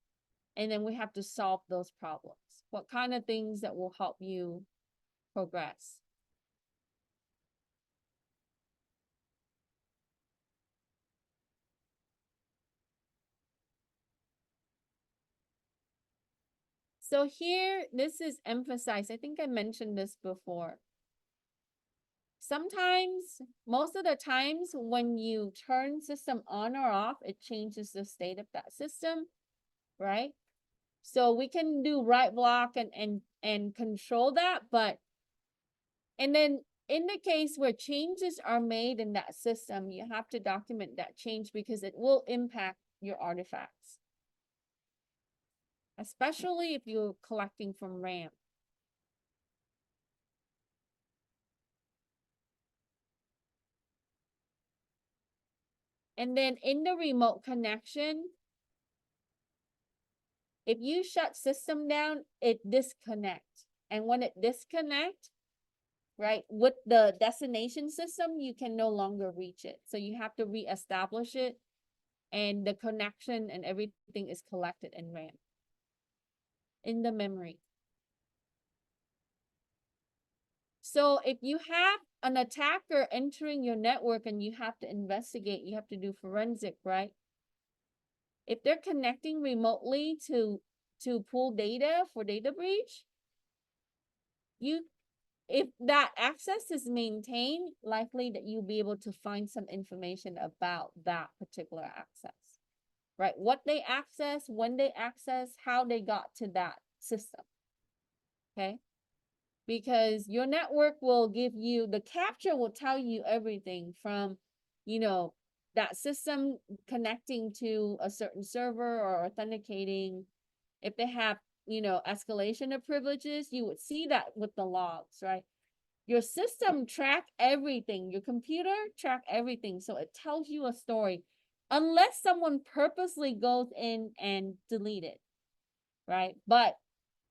And then we have to solve those problems. What kind of things that will help you progress? So here, this is emphasized. I think I mentioned this before. Sometimes, most of the times when you turn system on or off, it changes the state of that system, right? So we can do write block and control that, and then in the case where changes are made in that system, you have to document that change because it will impact your artifacts. Especially if you're collecting from RAM. And then in the remote connection, if you shut system down, it disconnects. And when it disconnects, right, with the destination system, you can no longer reach it. So you have to reestablish it, and the connection and everything is collected in RAM, in the memory. So if you have an attacker entering your network and you have to investigate, you have to do forensic, right? If they're connecting remotely to pull data for data breach, if that access is maintained, likely that you'll be able to find some information about that particular access, right? What they access, when they access, how they got to that system, okay? Because your network will give you, the capture will tell you everything from, you know, that system connecting to a certain server or authenticating. If they have, you know, escalation of privileges, you would see that with the logs, right? Your system track everything, your computer track everything. So it tells you a story, unless someone purposely goes in and delete it, right? But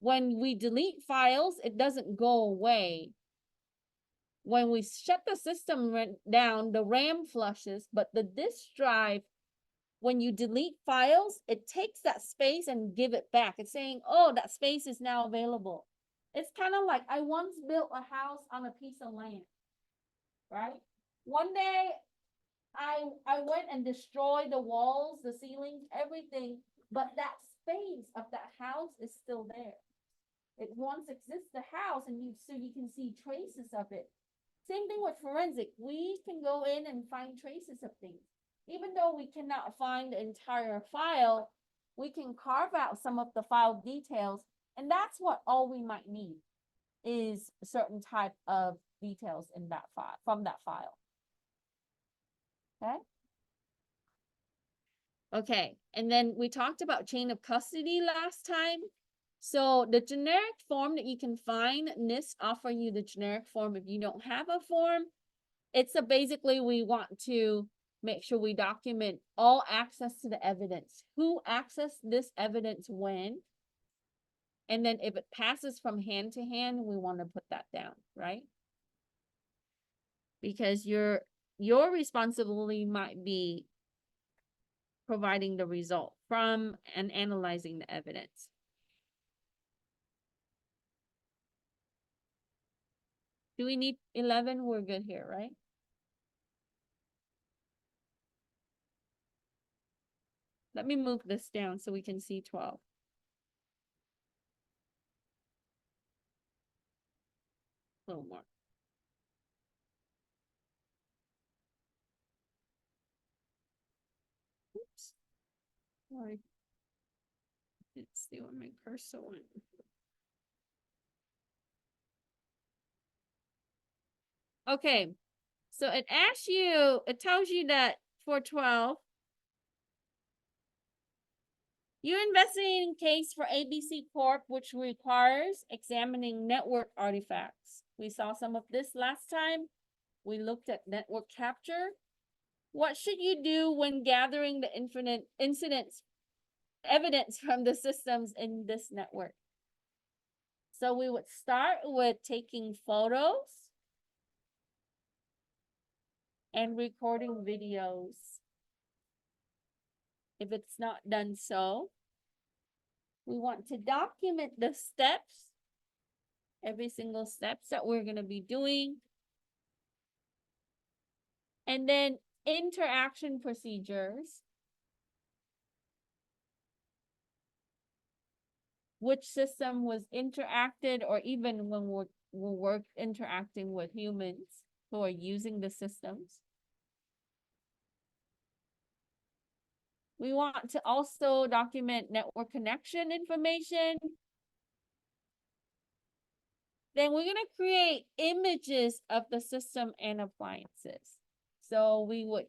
when we delete files, it doesn't go away. When we shut the system down, the RAM flushes, but the disk drive, when you delete files, it takes that space and give it back. It's saying, oh, that space is now available. It's kind of like I once built a house on a piece of land, right? One day I went and destroyed the walls, the ceilings, everything, but that space of that house is still there. It once exists the house, and so you can see traces of it. Same thing with forensic. We can go in and find traces of things. Even though we cannot find the entire file, we can carve out some of the file details, and that's what all we might need is a certain type of details in that file, from that file. Okay. Okay, and then we talked about chain of custody last time. So the generic form that you can find, NIST offer you the generic form if you don't have a form. It's basically we want to make sure we document all access to the evidence. Who accessed this evidence when? And then if it passes from hand to hand, we want to put that down, right? Because your responsibility might be providing the result from and analyzing the evidence. Do we need 11? We're good here, right? Let me move this down so we can see 12. little more. Oops. Sorry. Let's see where my cursor went. Okay, so it asks you, it tells you that for 12, you're investigating case for ABC Corp, which requires examining network artifacts. We saw some of this last time. We looked at network capture. What should you do when gathering the incidents evidence from the systems in this network? So we would start with taking photos and recording videos. If it's not done so, we want to document the steps, every single steps that we're going to be doing. And then interaction procedures. Which system was interacted, or even when we're interacting with humans who are using the systems. We want to also document network connection information. Then we're going to create images of the system and appliances. So we would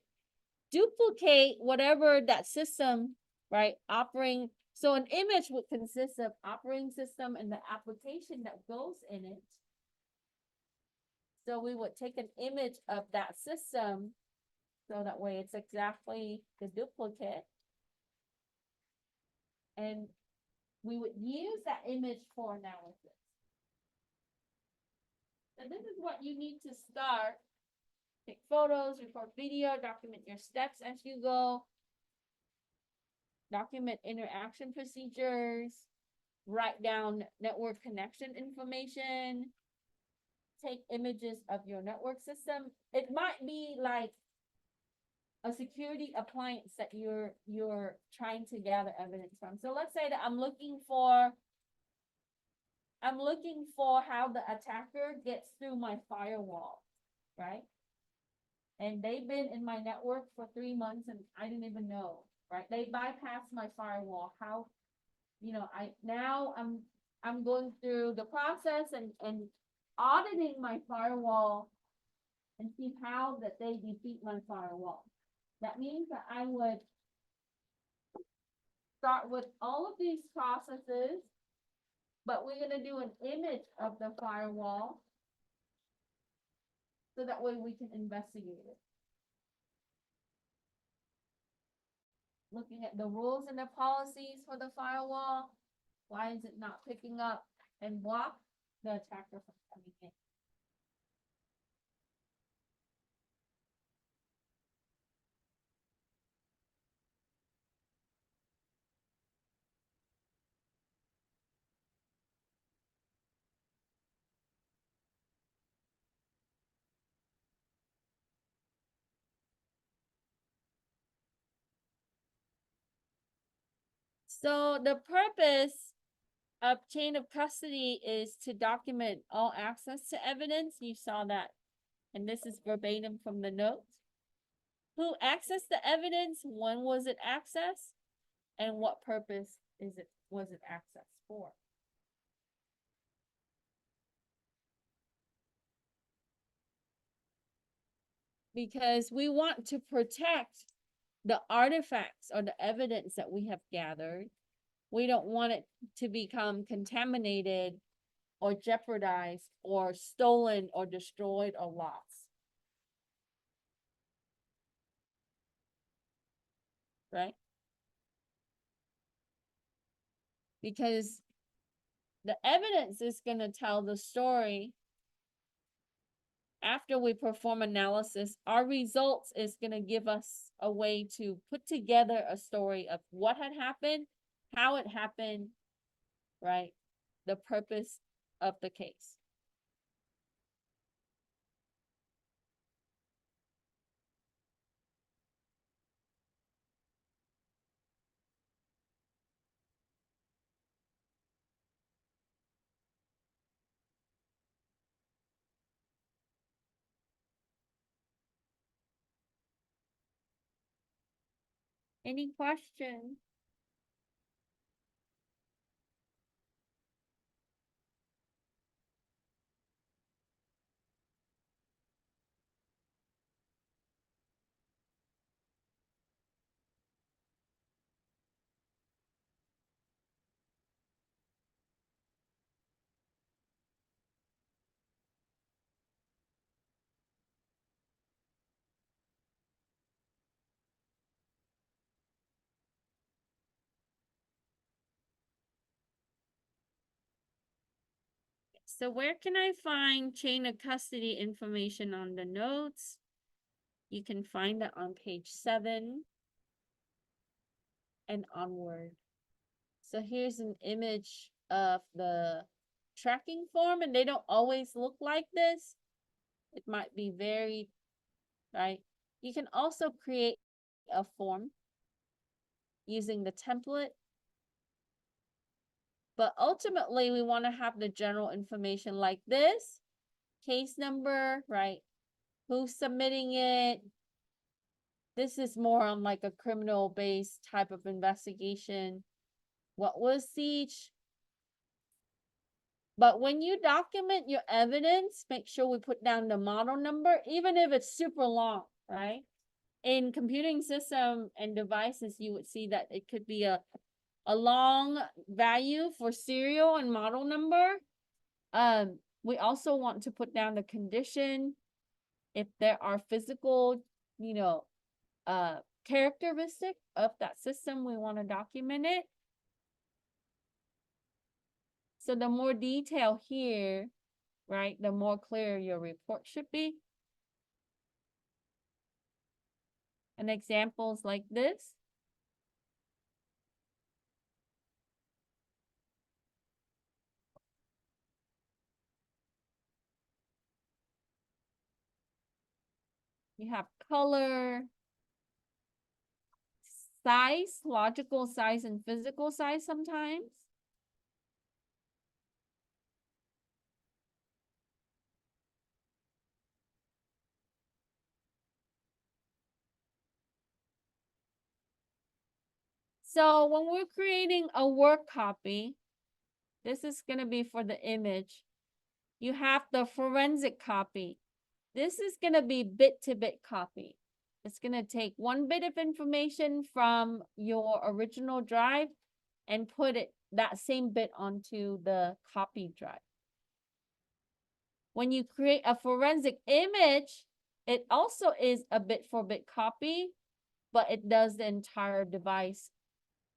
duplicate whatever that system, right, operating. So an image would consist of operating system and the application that goes in it. So we would take an image of that system, so that way it's exactly the duplicate. And we would use that image for analysis. So this is what you need to start. Take photos, record video, document your steps as you go. Document interaction procedures. Write down network connection information. Take images of your network system. It might be like a security appliance that you're trying to gather evidence from. So let's say that I'm looking for how the attacker gets through my firewall, right? And they've been in my network for 3 months and I didn't even know, right? They bypassed my firewall. How, I'm going through the process and auditing my firewall and see how that they defeat my firewall. That means that I would start with all of these processes, but we're going to do an image of the firewall so that way we can investigate it. Looking at the rules and the policies for the firewall. Why is it not picking up and block the attacker from coming in? So the purpose of chain of custody is to document all access to evidence. You saw that, and this is verbatim from the notes. Who accessed the evidence? When was it accessed? And what purpose was it accessed for? Because we want to protect the artifacts or the evidence that we have gathered. We don't want it to become contaminated or jeopardized or stolen or destroyed or lost. Right? Because the evidence is going to tell the story. After we perform analysis, our results is going to give us a way to put together a story of what had happened, how it happened, right? The purpose of the case. Any questions? So where can I find chain of custody information on the notes? You can find that on page 7 and onward. So here's an image of the tracking form, and they don't always look like this. It might be varied, right? You can also create a form using the template. But ultimately, we want to have the general information like this. Case number, right? Who's submitting it? This is more on like a criminal-based type of investigation. What was siege? But when you document your evidence, make sure we put down the model number, even if it's super long, right? In computing system and devices, you would see that it could be a long value for serial and model number. We also want to put down the condition. If there are physical, characteristic of that system, we want to document it. So the more detail here, right, the more clear your report should be. And examples like this. You have color, size, logical size, and physical size sometimes. So when we're creating a work copy, this is going to be for the image. You have the forensic copy. This is going to be bit-to-bit copy. It's going to take one bit of information from your original drive and put that same bit onto the copy drive. When you create a forensic image, it also is a bit-for-bit copy, but it does the entire device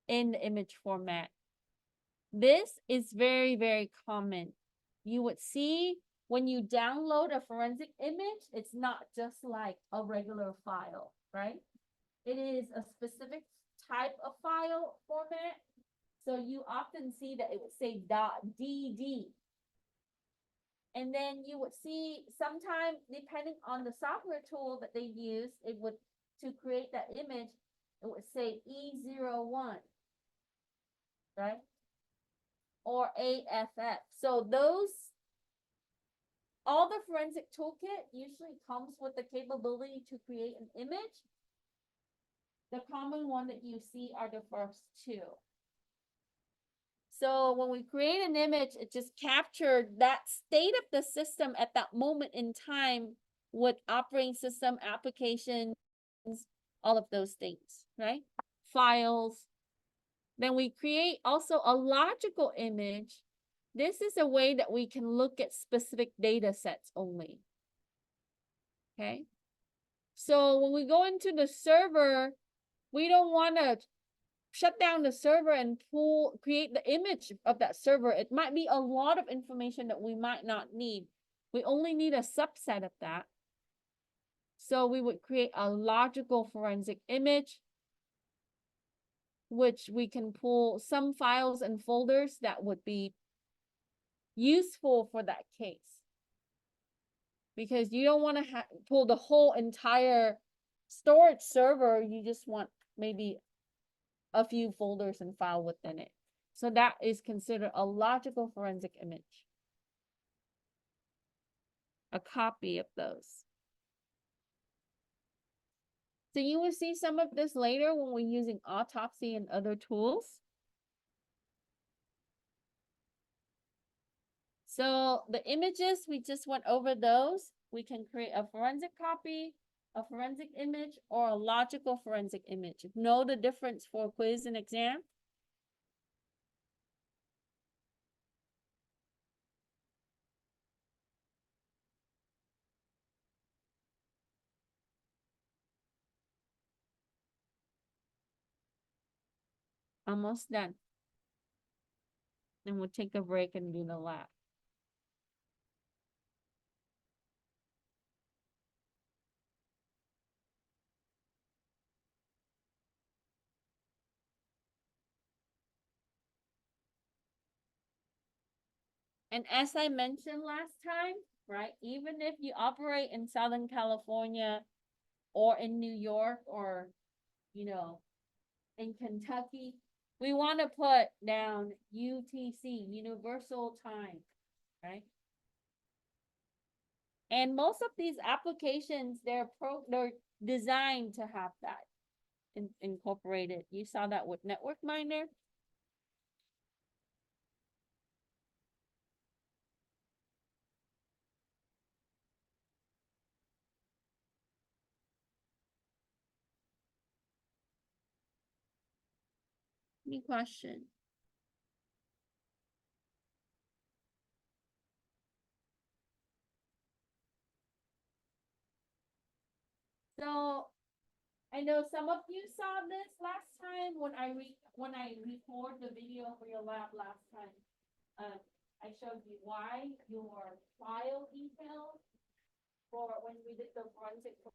in the image format. This is very, very common. You would see when you download a forensic image, it's not just like a regular file, right? It is a specific type of file format. So you often see that it would say .dd. And then you would see sometime, depending on the software tool that they use, it would, to create that image, it would say E01, right? Or AFF. So those, all the forensic toolkit usually comes with the capability to create an image. The common one that you see are the first two. So when we create an image, it just captured that state of the system at that moment in time with operating system, applications, all of those things, right? Files. Then we create also a logical image. This is a way that we can look at specific data sets only. Okay. So when we go into the server, we don't want to shut down the server and create the image of that server. It might be a lot of information that we might not need. We only need a subset of that. So we would create a logical forensic image, which we can pull some files and folders that would be useful for that case. Because you don't want to pull the whole entire storage server. You just want maybe a few folders and file within it. So that is considered a logical forensic image. A copy of those. So you will see some of this later when we're using autopsy and other tools. So the images, we just went over those. We can create a forensic copy, a forensic image, or a logical forensic image. Know the difference for quiz and exam. Almost done. And we'll take a break and do the lab. And as I mentioned last time, right, even if you operate in Southern California or in New York or, you know, in Kentucky, we want to put down UTC, Universal Time, right? And most of these applications, they're designed to have that incorporated. You saw that with Network Miner. Any question? So I know some of you saw this last time when I record the video for your lab last time. I showed you why your file details for when we did the forensic for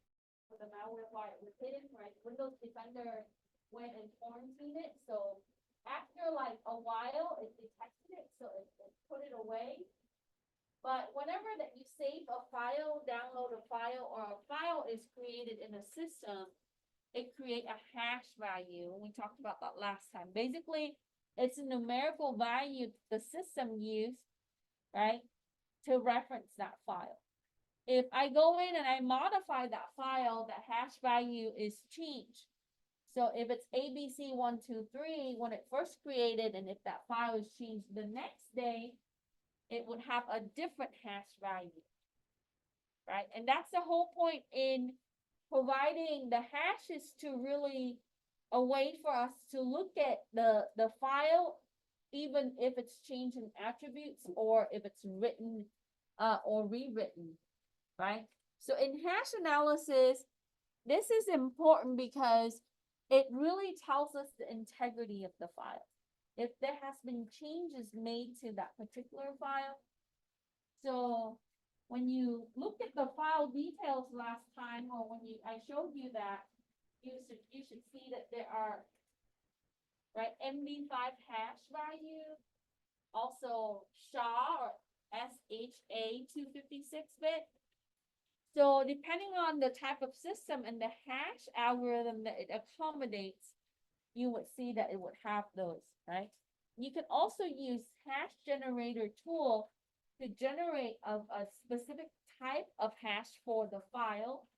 the malware, why it was hidden, right? Windows Defender went and quarantined it, so after like a while, it detected it, so it put it away. But whenever that you save a file, download a file, or a file is created in a system, it create a hash value. We talked about that last time. Basically, it's a numerical value the system used, right, to reference that file. If I go in and I modify that file, the hash value is changed. So if it's ABC123 when it first created, and if that file is changed the next day, it would have a different hash value, right? And that's the whole point in providing the hashes to really a way for us to look at the file, even if it's changing attributes or if it's written or rewritten, right? So in hash analysis, this is important because it really tells us the integrity of the file. If there has been changes made to that particular file. So when you looked at the file details last time, or when I showed you that, you should see that there are, right, MD5 hash value, also SHA or SHA-256-bit. So depending on the type of system and the hash algorithm that it accommodates, you would see that it would have those, right? You can also use hash generator tool to generate a specific type of hash for the file.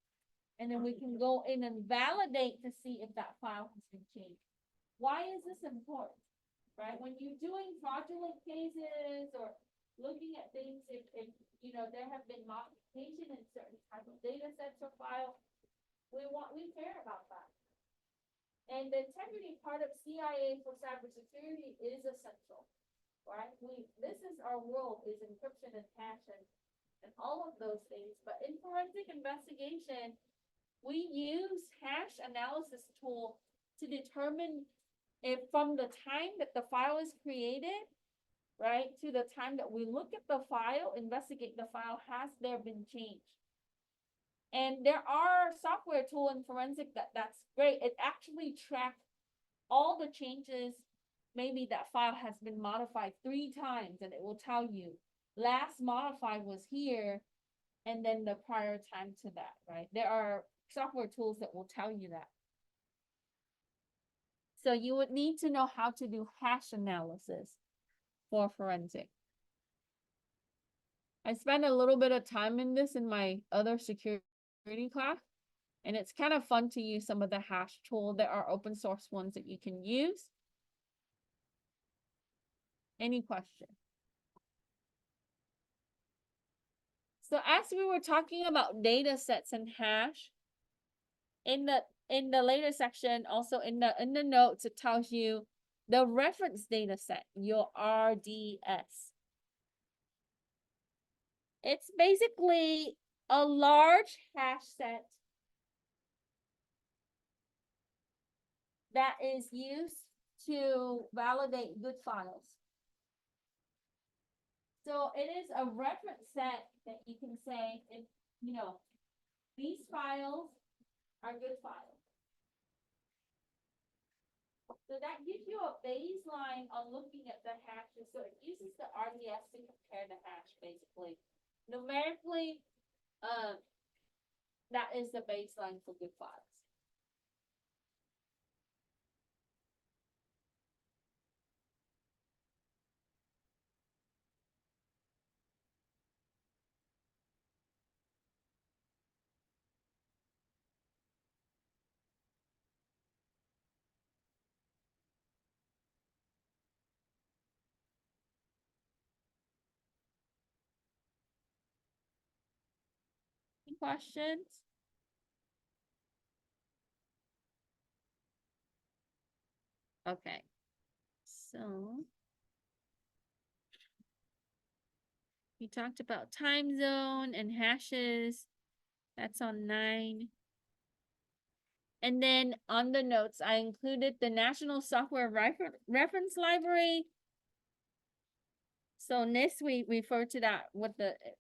And then we can go in and validate to see if that file has been changed. Why is this important, right? When you're doing fraudulent cases or looking at things, if you know there have been modification in certain type of data sets or files, we care about that. And the integrity part of CIA for cybersecurity is essential, right? This is our world, is encryption and hash and all of those things. But in forensic investigation, we use hash analysis tool to determine if from the time that the file is created, right, to the time that we look at the file, investigate the file, has there been change? And there are software tool in forensic that's great. It actually tracks all the changes. Maybe that file has been modified 3 times, and it will tell you last modified was here, and then the prior time to that, right? There are software tools that will tell you that. So you would need to know how to do hash analysis for forensic. I spent a little bit of time in this in my other security class, And it's kind of fun to use some of the hash tool. There are open source ones that you can use. Any question? So as we were talking about data sets and hash, in the later section, also in the notes, it tells you the reference data set, your RDS. It's basically a large hash set that is used to validate good files. So it is a reference set that you can say, if, you know, these files are good files. So that gives you a baseline on looking at the hashes. So it uses the RDS to compare the hash, basically. Numerically, that is the baseline for good files. Any questions? Okay, so we talked about time zone and hashes. That's on 9. And then on the notes, I included the National Software Reference Library. So NIST, we refer to that with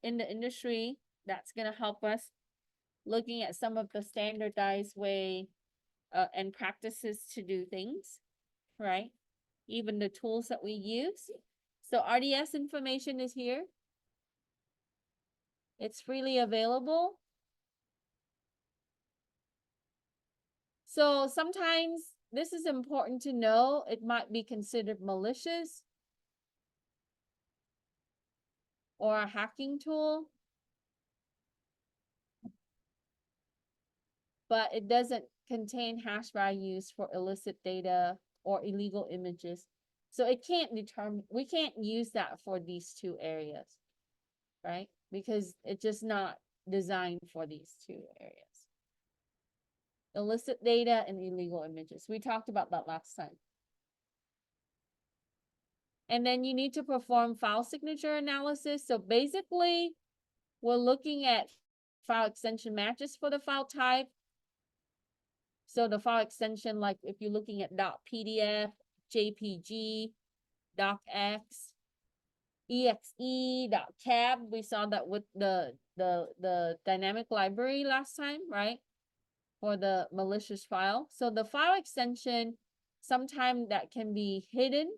in the industry. That's gonna help us looking at some of the standardized way and practices to do things, right? Even the tools that we use. So RDS information is here. It's freely available. So sometimes this is important to know. It might be considered malicious or a hacking tool, but it doesn't contain hash values for illicit data or illegal images. So it can't determine, we can't use that for these two areas, right? Because it's just not designed for these two areas. Illicit data and illegal images. We talked about that last time. And then you need to perform file signature analysis. So basically, we're looking at file extension matches for the file type. So the file extension, like if you're looking at .pdf, JPG, docx, exe, .cab, we saw that with the dynamic library last time, right? For the malicious file. So the file extension, sometimes that can be hidden.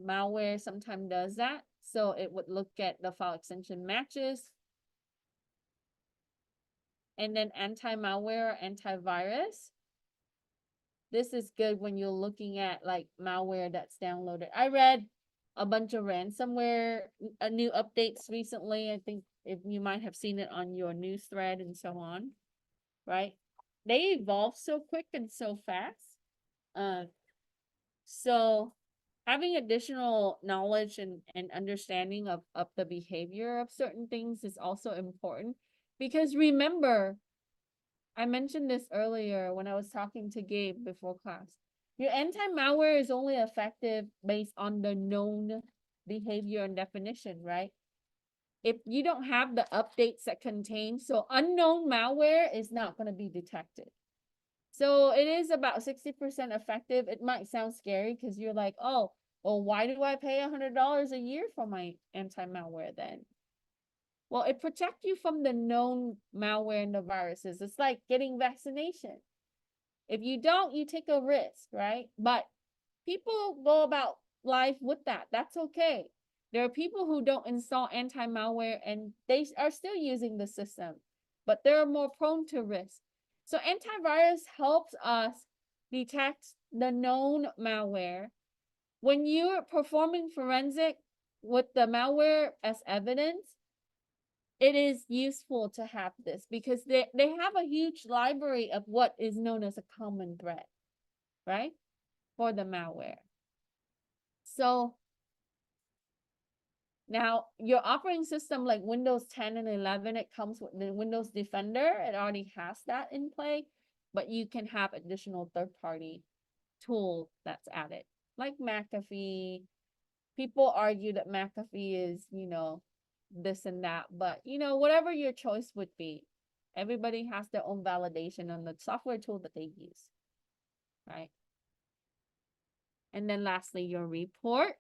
Malware sometimes does that. So it would look at the file extension matches. And then anti-malware, antivirus. This is good when you're looking at like malware that's downloaded. I read a bunch of ransomware, new updates recently. I think if you might have seen it on your news thread and so on, right? They evolve so quick and so fast. So having additional knowledge and understanding of the behavior of certain things is also important. Because remember, I mentioned this earlier when I was talking to Gabe before class. Your anti-malware is only effective based on the known behavior and definition, right? If you don't have the updates that contain, so unknown malware is not going to be detected. So it is about 60% effective. It might sound scary because you're like, oh, well, why do I pay $100 a year for my anti-malware then? Well, it protects you from the known malware and the viruses. It's like getting vaccination. If you don't, you take a risk, right? But people go about life with that. That's okay. There are people who don't install anti-malware and they are still using the system, but they're more prone to risk. So antivirus helps us detect the known malware. When you're performing forensic with the malware as evidence, it is useful to have this because they have a huge library of what is known as a common thread, right? For the malware. So now your operating system like Windows 10 and 11, it comes with the Windows Defender. It already has that in play, but you can have additional third-party tool that's added, like McAfee. People argue that McAfee is, this and that, but whatever your choice would be, everybody has their own validation on the software tool that they use, right? And then lastly, your report.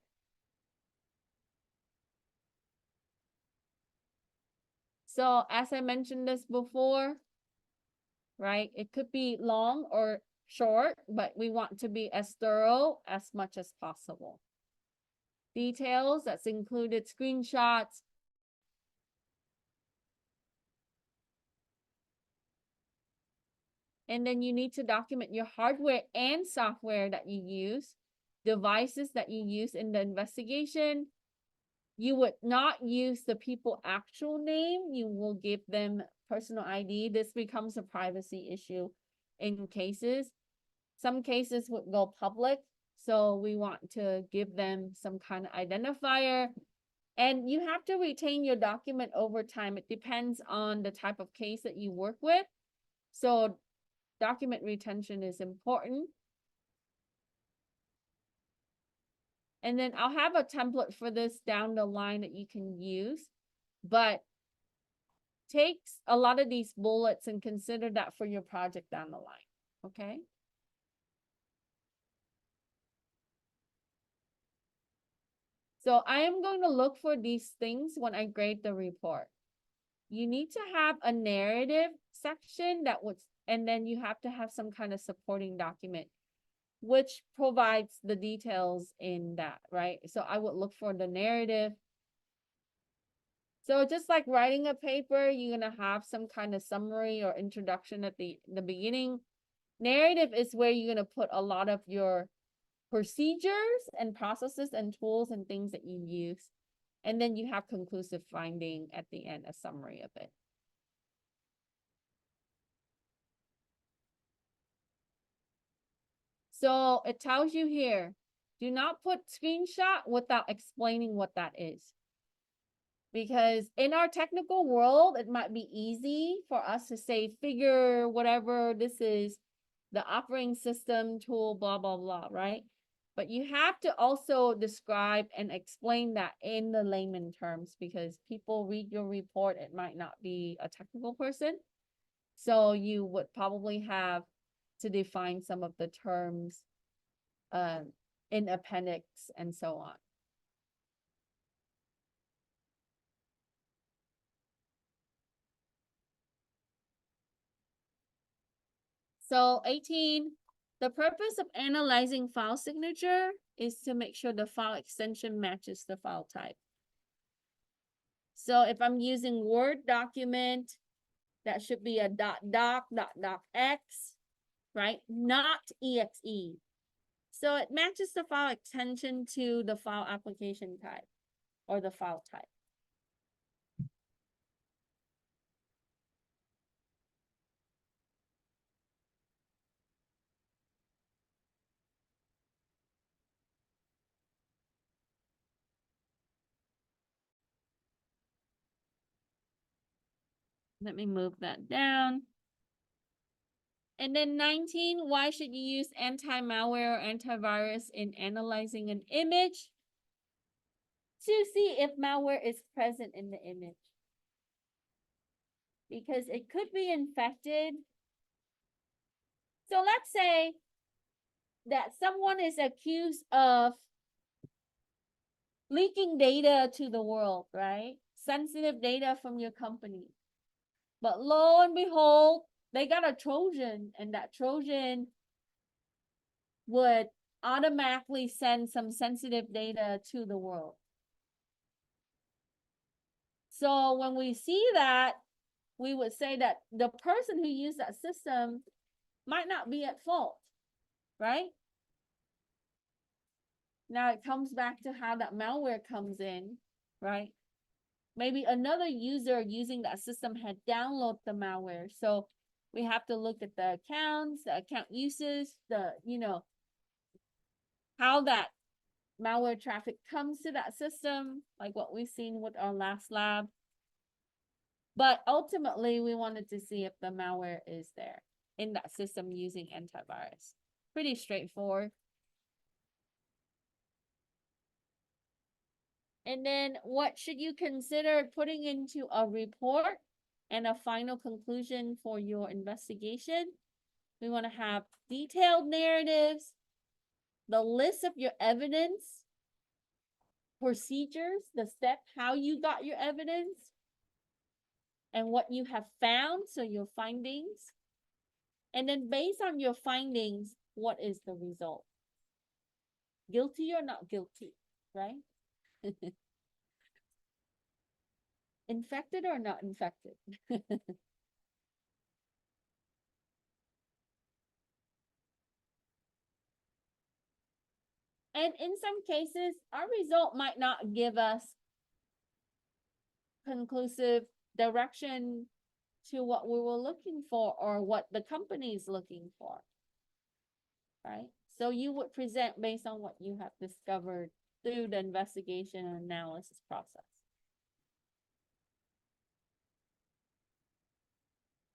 So as I mentioned this before, right? It could be long or short, but we want to be as thorough as much as possible. Details, that's included screenshots. And then you need to document your hardware and software that you use, devices that you use in the investigation. You would not use the people's actual name. You will give them personal ID. This becomes a privacy issue in cases. Some cases would go public. So we want to give them some kind of identifier. And you have to retain your document over time. It depends on the type of case that you work with. So document retention is important. And then I'll have a template for this down the line that you can use, but takes a lot of these bullets and consider that for your project down the line, okay? So I am going to look for these things when I grade the report. You need to have a narrative section that would, and then you have to have some kind of supporting document, which provides the details in that, right? So I would look for the narrative. So just like writing a paper, you're gonna have some kind of summary or introduction at the beginning. Narrative is where you're gonna put a lot of your procedures and processes and tools and things that you use. And then you have conclusive finding at the end, a summary of it. So it tells you here, do not put screenshot without explaining what that is. Because in our technical world, it might be easy for us to say figure whatever this is, the operating system tool, blah, blah, blah, right? But you have to also describe and explain that in the layman terms because people read your report, it might not be a technical person. So you would probably have to define some of the terms in appendix and so on. So 18, the purpose of analyzing file signature is to make sure the file extension matches the file type. So if I'm using Word document, that should be a .doc.docx, right? Not .exe. So it matches the file extension to the file application type or the file type. Let me move that down. And then 19, why should you use anti-malware or antivirus in analyzing an image? To see if malware is present in the image. Because it could be infected. So let's say that someone is accused of leaking data to the world, right? Sensitive data from your company. But lo and behold, they got a Trojan, and that Trojan would automatically send some sensitive data to the world. So when we see that, we would say that the person who used that system might not be at fault, right? Now it comes back to how that malware comes in, right? maybe another user using that system had downloaded the malware. So we have to look at the accounts, the account uses, how that malware traffic comes to that system, like what we've seen with our last lab. But ultimately, we wanted to see if the malware is there in that system using antivirus. Pretty straightforward. And then what should you consider putting into a report and a final conclusion for your investigation? We want to have detailed narratives, the list of your evidence, procedures, the step, how you got your evidence, and what you have found, so your findings. And then based on your findings, what is the result? Guilty or not guilty, right? Infected or not infected? And in some cases, our result might not give us conclusive direction to what we were looking for or what the company is looking for, right? So you would present based on what you have discovered through the investigation and analysis process.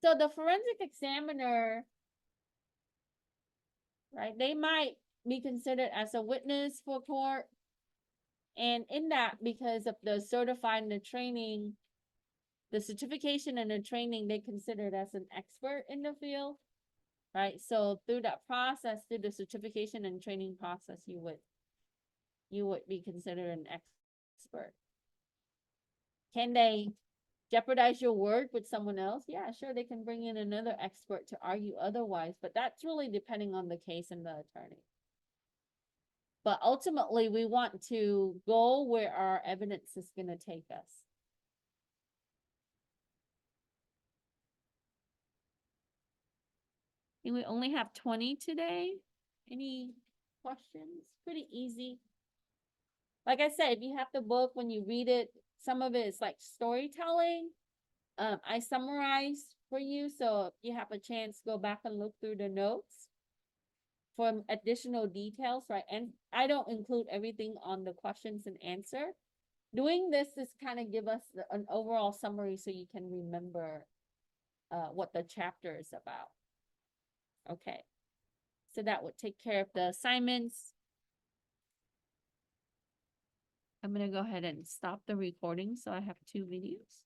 So the forensic examiner, right, they might be considered as a witness for court. And in that, because of the certified and the training, the certification and the training, they considered as an expert in the field, right? So through that process, through the certification and training process, you would be considered an expert. Can they jeopardize your work with someone else? Yeah, sure, they can bring in another expert to argue otherwise, but that's really depending on the case and the attorney. But ultimately, we want to go where our evidence is going to take us. And we only have 20 today. Any questions? Pretty easy. Like I said, if you have the book, when you read it, some of it is like storytelling. I summarized for you, so if you have a chance, go back and look through the notes for additional details, right? And I don't include everything on the questions and answer. Doing this is kind of give us an overall summary so you can remember what the chapter is about. Okay, so that would take care of the assignments. I'm gonna go ahead and stop the recording so I have 2 videos.